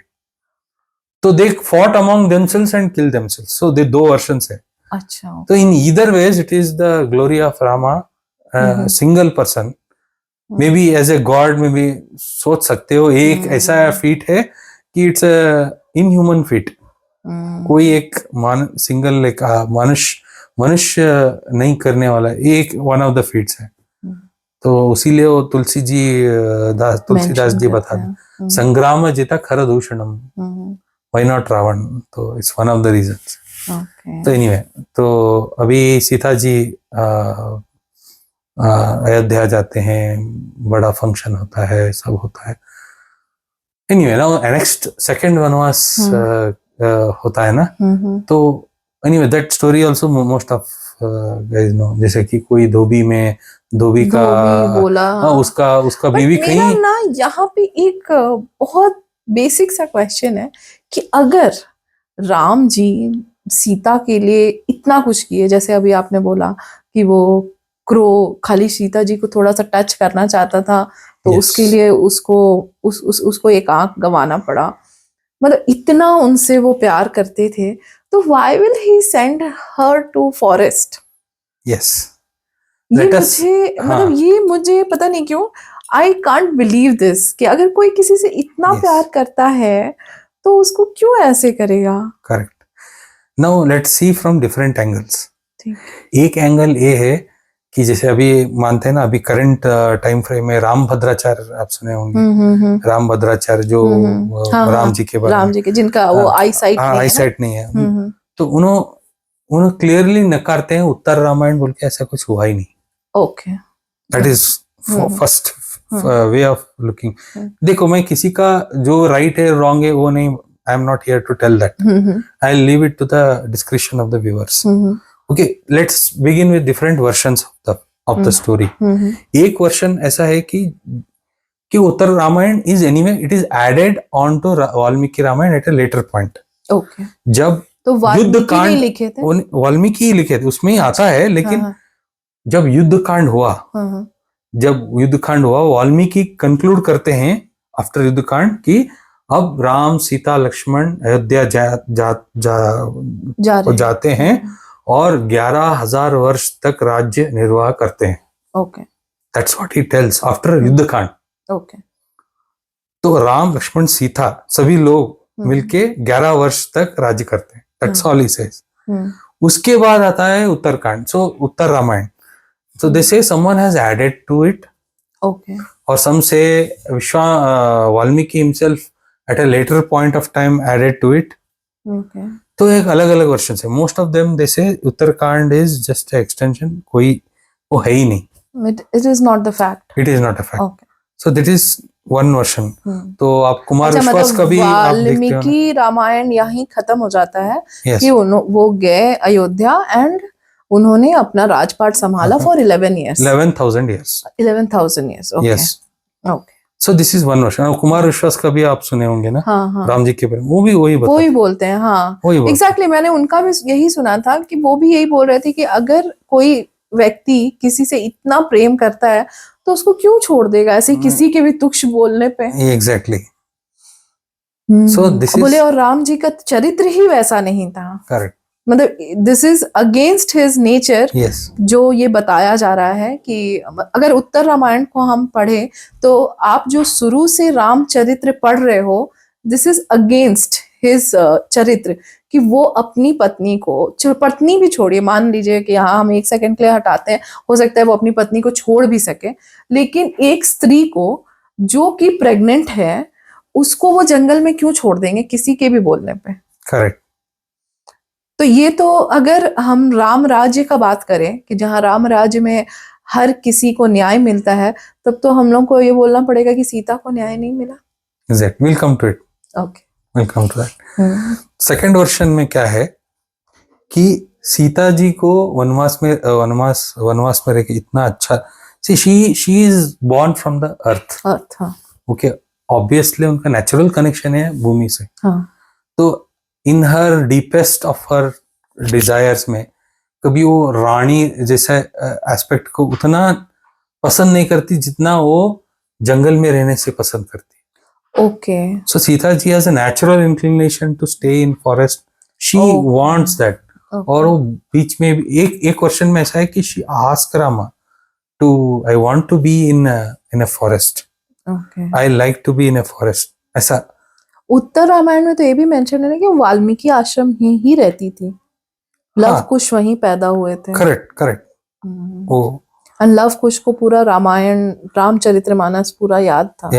तो they fought among themselves and kill themselves. So they दो वर्जन्स है। अच्छा। तो in either ways it is the glory of Rama, single person. Maybe as a God, maybe सोच सकते हो एक ऐसा फीट है कि इट्स इनह्यूमन फीट। कोई एक सिंगल एक मनुष्य नहीं करने वाला, एक वन ऑफ द फीट्स है। तो उसीलिए वो तुलसीदास जी बता दे, संग्राम जिता खरदूषणम, व्हाई नॉट रावण। तो it's one of the reasons. तो एनीवे, तो अभी सीता जी अयोध्या जाते हैं, बड़ा फंक्शन होता है, सब होता है। एनीवे, नाउ नेक्स्ट सेकंड वनवास होता है ना। तो anyway that story also most of guys know, जैसे कि कोई धोबी का बोला, उसका बीवी कहीं ना। यहाँ पे एक बहुत बेसिक सा क्वेश्चन है कि अगर राम जी सीता के लिए इतना कुछ किए, जैसे अभी आपने बोला कि वो क्रो खाली सीता जी को थोड़ा सा टच करना चाहता था, तो Yes. उसके लिए उसको एक आंख गंवाना पड़ा, मतलब इतना उनसे वो प्यार करते थे, तो why will he send her to forest? Yes, ये मुझे पता नहीं क्यों, आई कांट बिलीव दिस, कि अगर कोई किसी से इतना प्यार करता है तो उसको क्यों ऐसे करेगा? Correct. Now let's see from different angles. एक एंगल ये है कि जैसे अभी मानते हैं ना, अभी करंट टाइम फ्रेम में राम भद्राचार्य आप सुने होंगे। राम भद्राचार्य जो राम जी के बारे में, जिनका वो आईसाइट नहीं है, तो उन्होंने क्लियरली नकारते हैं, उत्तर रामायण बोल के ऐसा कुछ हुआ ही नहीं। Okay, that is first way of looking. देखो, मैं किसी का जो राइट है रॉन्ग है वो नहीं, I am not here to tell that, I will leave it to the description of the viewers. Okay, let's begin with different versions of the story. एक वर्शन ऐसा है कि उत्तर Ramayan is anyway it is added on to Valmiki Ramayan at a later point. Okay. जब तो युद्ध कांड लिखे थे, वाल्मीकि ही लिखे थे, उसमें ही आता है, लेकिन जब युद्ध कांड हुआ, वाल्मीकि कंक्लूड करते हैं आफ्टर युद्ध कांड कि अब राम सीता लक्ष्मण अयोध्या जाते हैं और 11,000 वर्ष तक राज्य निर्वाह करते हैं। Okay, that's what he tells after युद्ध कांड। ओके, तो राम लक्ष्मण सीता सभी लोग मिलके 11 वर्ष तक राज्य करते हैं, दैट्स ऑल ही सेज। उसके बाद आता है उत्तरकांड, सो उत्तर Ramayan. So they say someone has added to it. Okay. Or some say Valmiki himself at a later point of time added to it. Okay. तो एक अलग अलग वर्जन है। मोस्ट ऑफ देम दे से उत्तरकांड इज जस्ट एक्सटेंशन, कोई वो है ही नहीं। It is not the fact. It is not a fact. Okay, so that is one version. तो आप कुमार विश्वास का भी वाल्मीकि रामायण यहीं खत्म हो जाता है कि वो गए अयोध्या एंड उन्होंने अपना राजपाट संभाला for 11 years. 11,000 years. 11,000 years. Okay. Yes. Okay. So this is one version. Kumar विश्वास का भी आप सुने होंगे ना, हाँ हाँ, राम जी के बारे में, वो भी वही वो ही बताते बोलते हैं, हाँ वही बोलते एग्जैक्टली मैंने उनका भी यही सुना था कि वो भी यही बोल रहे थे कि अगर कोई व्यक्ति किसी से इतना प्रेम करता है तो उसको क्यों छोड़ देगा ऐसे किसी के भी तुच्छ बोलने पे। हैं। एग्जैक्टली। सो दिस बोले इज और राम जी का चरित्र ही वैसा नहीं था, करेक्ट। मतलब this is against his nature. Yes जो ये बताया जा रहा है कि अगर उत्तर रामायण को हम पढ़े तो आप जो शुरू से रामचरित्र पढ़ रहे हो, दिस इज अगेंस्ट हिज चरित्र, कि वो अपनी पत्नी को, पत्नी भी छोड़िए, मान लीजिए कि हाँ हम एक सेकंड के लिए हटाते हैं, हो सकता है वो अपनी पत्नी को छोड़ भी सके, लेकिन एक स्त्री को जो कि प्रेग्नेंट है उसको वो जंगल में क्यों छोड़ देंगे किसी के भी बोलने पे। करेक्ट। तो ये तो अगर हम राम राज्य का बात करें कि जहाँ राम राज्य में हर किसी को न्याय मिलता है, तब तो हम लोग को ये बोलना पड़ेगा कि सीता को न्याय नहीं मिला। Exact, will come to it, okay, will come to that. Second version में क्या है कि सीता जी को वनवास में रह के इतना अच्छा, she is born from the earth. हाँ ओके, ऑब्वियसली उनका नेचुरल कनेक्शन है भूमि से। हाँ, तो इन हर डीपेस्ट ऑफ हर डिजायर्स में कभी वो रानी जैसा एस्पेक्ट को उतना पसंद नहीं करती जितना वो जंगल में रहने से पसंद करती। Okay, so Sita ji has a natural inclination to stay in forest, she wants that. और वो बीच में भी एक क्वेश्चन में ऐसा है कि she ask Rama to, I want to be in a forest, I like to be in a forest, ऐसा। उत्तर रामायण में तो ये भी मेंशन है ना कि वाल्मीकि आश्रम ही रहती थी, लव हाँ, कुश वहीं पैदा हुए थे। Correct correct. वो लव कुश को पूरा रामायण रामचरितमानस पूरा याद था।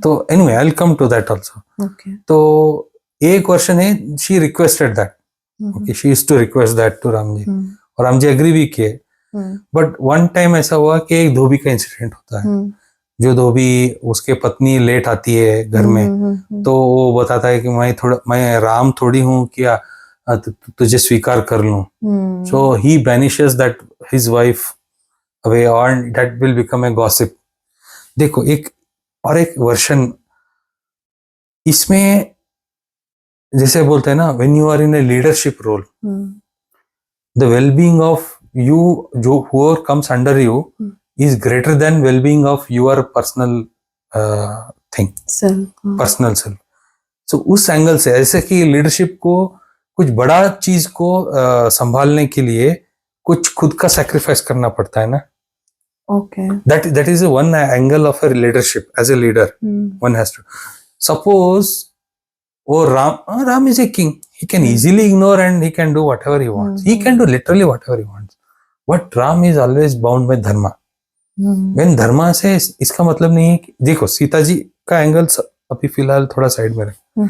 तो anyway I will come to that also. Okay, तो एक वर्शन है she requested that, okay, she used to request that to Ram ji, और राम जी एग्री भी किए। बट वन टाइम ऐसा हुआ कि एक धोबी का इंसिडेंट होता है, जो धोबी उसके पत्नी लेट आती है घर में, तो वो बताता है कि मैं राम थोड़ी हूँ क्या तुझे स्वीकार कर लूं। So he banishes that his wife away और that will become a gossip. देखो एक वर्शन इसमें जैसे बोलते हैं ना, when you are in a leadership role, the wellbeing of you, जो whoever comes under you is greater than well-being of your personal thing, personal self. So उस angle से ऐसे कि लीडरशिप को, कुछ बड़ा चीज को संभालने के लिए कुछ खुद का सैक्रिफाइस करना पड़ता है ना। Okay, that is one angle of a leadership as a leader. One has to suppose Ram is a king, he can easily ignore and he can do whatever he wants, he can do literally whatever he wants, but Ram is always bound by dharma. when dharma से इसका मतलब नहीं है कि, देखो सीता जी का angle अभी फिलहाल थोड़ा साइड में रहे।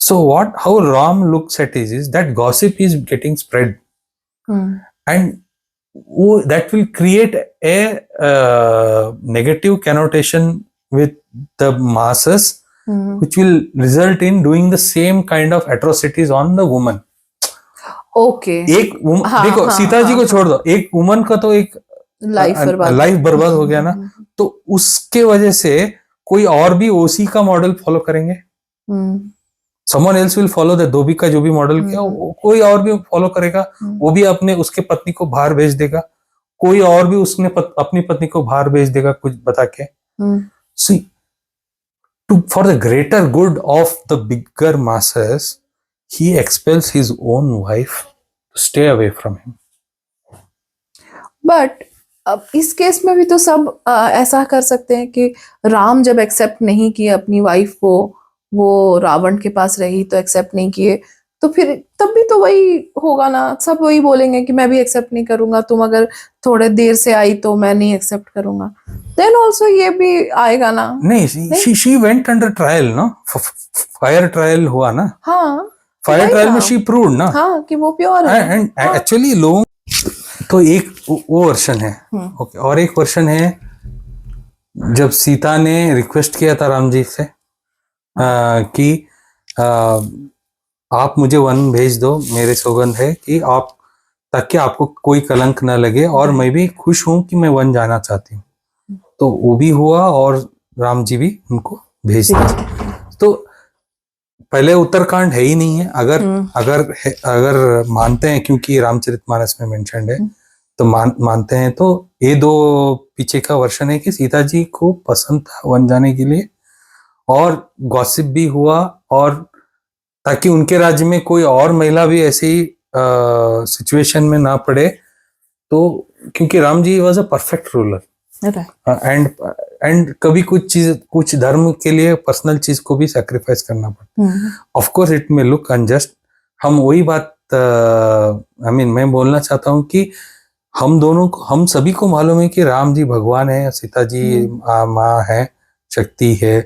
so how Ram looks at it is that gossip is getting spread, and that will create a negative connotation with the masses, which will result in doing the same kind of atrocities on the woman. Okay, देखो सीता जी को छोड़ दो, एक woman का तो एक life बर्बाद हो गया ना, तो उसके वजह से कोई और भी उसी का मॉडल फॉलो करेंगे। someone else will follow the धोबी का जो भी मॉडल किया, कोई और भी फॉलो करेगा, वो भी अपने उसके पत्नी को बाहर भेज देगा, कोई और भी उसने अपनी पत्नी को बाहर भेज देगा कुछ बता के। See, for the greater good of the bigger masses, he expels his own wife to stay away from him. But अब इस केस में भी तो सब ऐसा कर सकते हैं कि राम जब एक्सेप्ट नहीं किए अपनी वाइफ को, वो रावण के पास रही तो एक्सेप्ट नहीं किए, तो फिर तब भी तो वही होगा ना, सब वही बोलेंगे कि मैं भी एक्सेप्ट नहीं करूंगा, तुम अगर थोड़े देर से आई तो मैं नहीं एक्सेप्ट करूंगा, देन ऑल्सो ये भी आएगा ना। नहीं, शी वेंट अंडर ट्रायल ना, फायर ट्रायल हुआ ना। हाँ, फायर ट्रायल में शी प्रूव्ड ना, हाँ, कि वो प्योर है। एंड एक्चुअली लोग तो एक वो वर्शन है, ओके, और एक वर्शन है जब सीता ने रिक्वेस्ट किया था राम जी से कि आप मुझे वन भेज दो, मेरे सौगंध है कि आप, ताकि आपको कोई कलंक ना लगे और मैं भी खुश हूं कि मैं वन जाना चाहती हूँ। तो वो भी हुआ और राम जी भी उनको भेज दिया। तो पहले उत्तरकांड है ही नहीं है, अगर मानते हैं, क्योंकि रामचरितमानस में मेंशन्ड है, तो मानते हैं तो ये दो पीछे का वर्षन है कि सीता जी को पसंद था वन जाने के लिए, और गॉसिप भी हुआ, और ताकि उनके राज्य में कोई और महिला भी ऐसी सिचुएशन में ना पड़े, तो क्योंकि Ram ji was a perfect ruler, and कभी कुछ धर्म के लिए पर्सनल चीज को भी सैक्रिफाइस करना पड़ता। Of course it may look unjust. हम वही बात मैं बोलना चाहता हूँ कि हम सभी को मालूम है कि राम जी भगवान है, सीता जी माँ है, शक्ति है।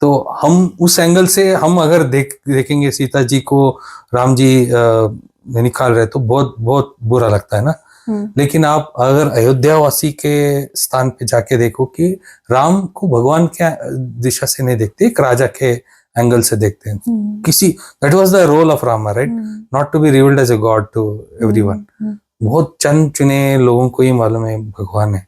तो हम उस एंगल से हम अगर देखेंगे सीता जी को राम जी निकाल रहे तो बहुत बहुत बुरा लगता है ना। लेकिन आप अगर अयोध्या वासी के स्थान पे जाके देखो कि राम को भगवान के दिशा से नहीं देखते, एक राजा के एंगल से देखते हैं। That was the role of Rama, right, not to be revealed as a god to everyone. बहुत चंद चुने लोगों को ही मालूम है भगवान है,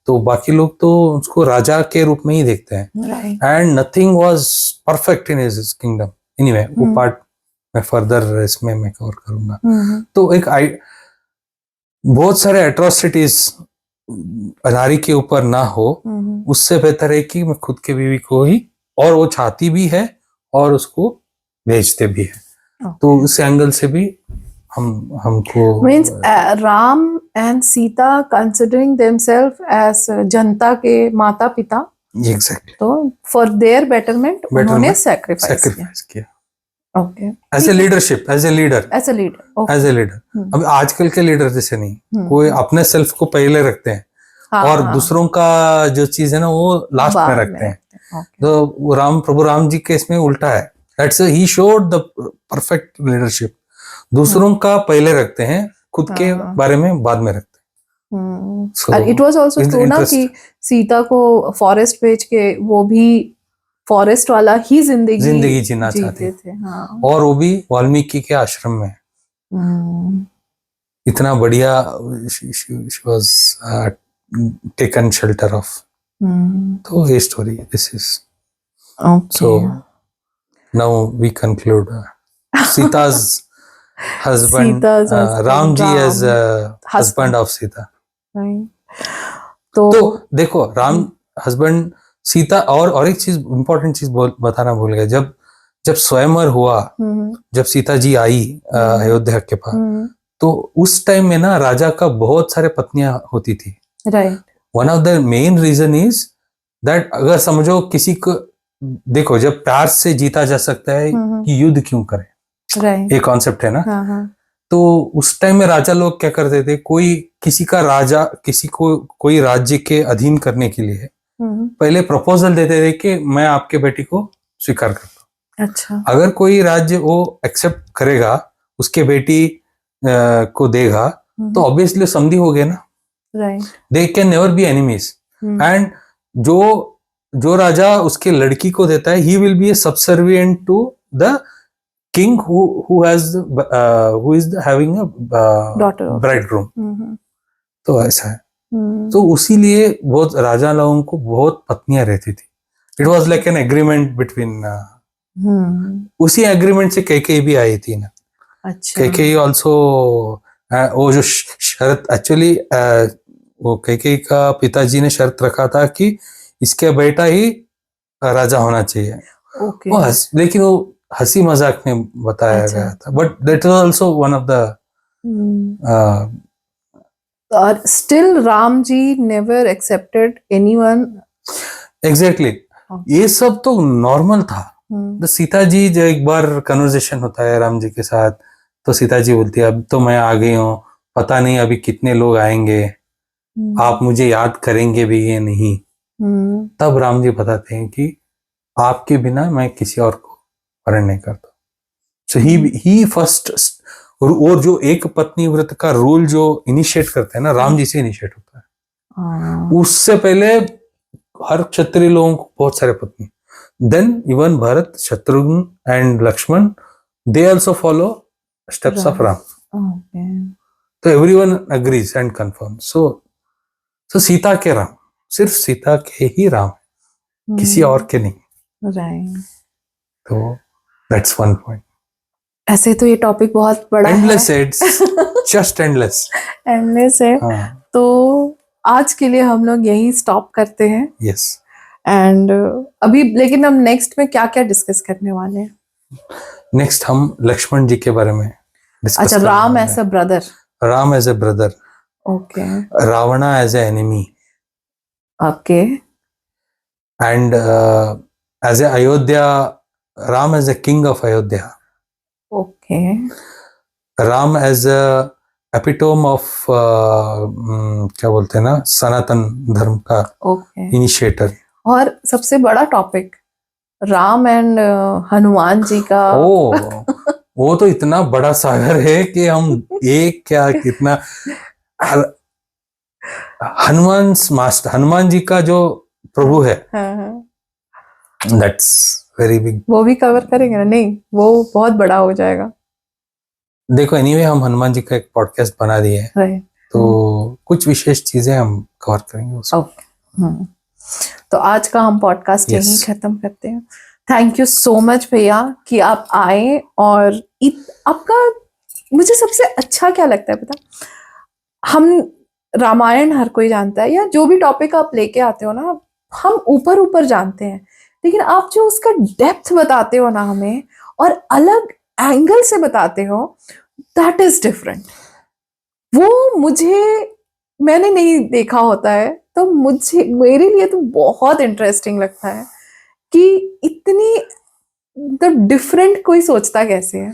तो बाकी लोग तो उसको राजा के रूप में ही देखते हैं। And nothing was perfect in his kingdom. Anyway, वो पार्ट मैं फर्दर इसमें मैं कवर करूंगा। तो एक बहुत सारे एट्रोसिटीज नारी के ऊपर ना हो, उससे बेहतर है कि मैं खुद के बीवी को ही, और वो चाहती भी है और उसको भेजते भी है। तो उस एंगल से भी हमको means Ram and Sita considering themselves as जनता के माता पिता, एग्जैक्टली, तो फॉर देयर बेटरमेंट उन्होंने सैक्रिफाइस किया। Okay, as a leadership, as a leader, अभी आजकल के लीडर जैसे नहीं, कोई अपने सेल्फ को पहले रखते हैं और दूसरों का जो चीज है ना वो लास्ट में रखते हैं। तो प्रभु राम जी के इसमें उल्टा है। That's he showed the perfect leadership. दूसरों का पहले रखते हैं, खुद के बारे में बाद में रखते हैं। इट वाज आल्सो ट्रू ना कि सीता को फॉरेस्ट भेज के वो भी फॉरेस्ट वाला ही जिंदगी जीना चाहते थे। हाँ। और वो भी वाल्मीकि के आश्रम में। इतना बढ़िया वाज टेकन शेल्टर ऑफ। तो ये story this is so now we conclude सीता's husband, Ram ji as husband of Sita. तो देखो, राम हस्बैंड सीता, और एक चीज इंपॉर्टेंट चीज बताना भूल गया। जब स्वयंवर हुआ, जब सीता जी आई अयोध्या के पास, तो उस टाइम में ना राजा का बहुत सारे पत्नियां होती थी। Right. One of the main reason is that, अगर समझो किसी को, देखो जब प्यार से जीता जा सकता है कि युद्ध क्यों करे, ये कॉन्सेप्ट है ना। तो उस टाइम में राजा लोग क्या करते थे, किसी को कोई राज्य के अधीन करने के लिए पहले प्रपोजल देते थे कि मैं आपके बेटी को स्वीकार करता हूँ। अच्छा। अगर कोई राज्य वो एक्सेप्ट करेगा, उसके बेटी को देगा, तो ऑब्वियसली समधी हो गए ना। They can never be enemies. And जो राजा उसके लड़की को देता है, he will be a subservient to the king who is having a bridegroom। तो ऐसा है। तो उसी लिए बहुत राजा लोगों को बहुत पत्नियां रहती थी। It was like an agreement between. उसी एग्रीमेंट से कैकेयी भी आई थी ना। अच्छा। कैकेयी ऑल्सो, वो जो शर्त एक्चुअली, वो कैकेयी का पिताजी ने शर्त रखा था कि इसके बेटा ही राजा होना चाहिए। लेकिन वो हंसी मजाक में बताया गया था, but that was also one of the still Ram ji never accepted anyone. Exactly, ये सब तो नॉर्मल था। तो सीता जी, जो एक बार कन्वर्सेशन होता है राम जी के साथ, तो सीता जी बोलती है, अब तो मैं आ गई हूँ, पता नहीं अभी कितने लोग आएंगे, आप मुझे याद करेंगे भी या नहीं। तब राम जी बताते हैं कि आपके बिना मैं किसी और को वरण नहीं करता। सो ही फर्स्ट, और जो एक पत्नी व्रत का रूल जो इनिशिएट करते हैं ना, राम जी से इनिशिएट होता है। उससे पहले हर क्षत्रिय लोगों को बहुत सारे पत्नी, then even Bharat, Shatrughan and Lakshman, they also follow steps of Ram. तो everyone agrees and confirm. So Sita के राम, सिर्फ सीता के ही राम हैं, किसी और के नहीं। राइट। तो दैट्स वन पॉइंट। ऐसे तो ये टॉपिक बहुत बड़ा एंडलेस है। It's just endless. एंडलेस है। हाँ, तो आज के लिए हम लोग यही स्टॉप करते हैं। यस। एंड अभी लेकिन हम नेक्स्ट में क्या क्या डिस्कस करने वाले हैं? नेक्स्ट हम लक्ष्मण जी के बारे में डिस्कस अच्छा, Ram as a brother. Ram as a brother, okay Ravana as a enemy, okay and as a Ayodhya, Ram as a king of Ayodhya, okay Ram as a epitome of क्या बोलते हैं ना, सनातन धर्म का ओके। इनिशिएटर। और सबसे बड़ा टॉपिक राम एंड हनुमान जी का। ओ, वो तो इतना बड़ा सागर है कि हम एक क्या कितना, हनुमान जी का जो प्रभु है, हाँ, दैट्स वेरी बिग। वो भी कवर करेंगे ना? नहीं, वो बहुत बड़ा हो जाएगा। देखो एनीवे हम हनुमान जी का एक पॉडकास्ट बना दिए हैं, राइट। तो कुछ विशेष चीजें हम कवर करेंगे उसमें। ओके। तो आज का हम पॉडकास्ट Yes. यहीं खत्म करते हैं। थैंक यू सो मच भैया कि आप आए। और आपका मुझे सबसे अच्छा क्या लगता है पता, हम रामायण हर कोई जानता है या जो भी टॉपिक आप लेके आते हो ना, हम ऊपर ऊपर जानते हैं, लेकिन आप जो उसका डेप्थ बताते हो ना हमें, और अलग एंगल से बताते हो, दैट इज डिफरेंट। वो मैंने नहीं देखा होता है, तो मेरे लिए तो बहुत इंटरेस्टिंग लगता है कि इतनी डिफरेंट कोई सोचता कैसे है।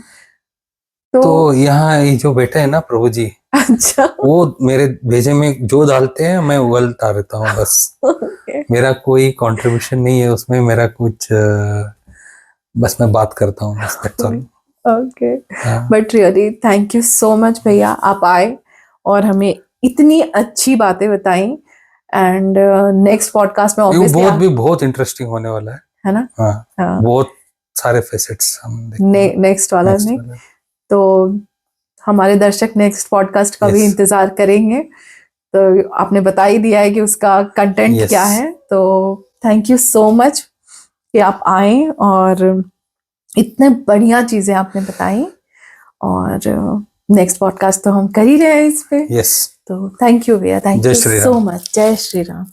तो यहाँ ये जो बैठे हैं ना प्रभु जी, अच्छा। वो मेरे भेजे में जो डालते हैं मैं उगलता रहता हूँ बस। Okay. मेरा कोई कंट्रीब्यूशन नहीं है उसमें, मेरा कुछ बस मैं बात करता हूँ बस, that's all. ओके, हाँ। But really thank you so much भैया, आप आए और हमें इतनी अच्छी बातें बताई। एंड नेक्स्ट पॉडकास्ट में ये ऑब्वियसली बहुत इंटरेस्टिंग होने वाला है ना? हाँ, हाँ, बहुत सारे फेसेट्स हम देखेंगे नेक्स्ट वाला next में। वाले। तो हमारे दर्शक नेक्स्ट पॉडकास्ट का भी Yes. इंतजार करेंगे। तो आपने बता ही दिया है कि उसका कंटेंट Yes. क्या है। तो थैंक यू सो मच कि आप आए और इतने बढ़िया चीजें आपने बताई। और नेक्स्ट पॉडकास्ट तो हम कर ही रहे हैं इस पे। Yes. तो थैंक यू भैया, थैंक जय you Shri so Ram. Much. जय श्री राम।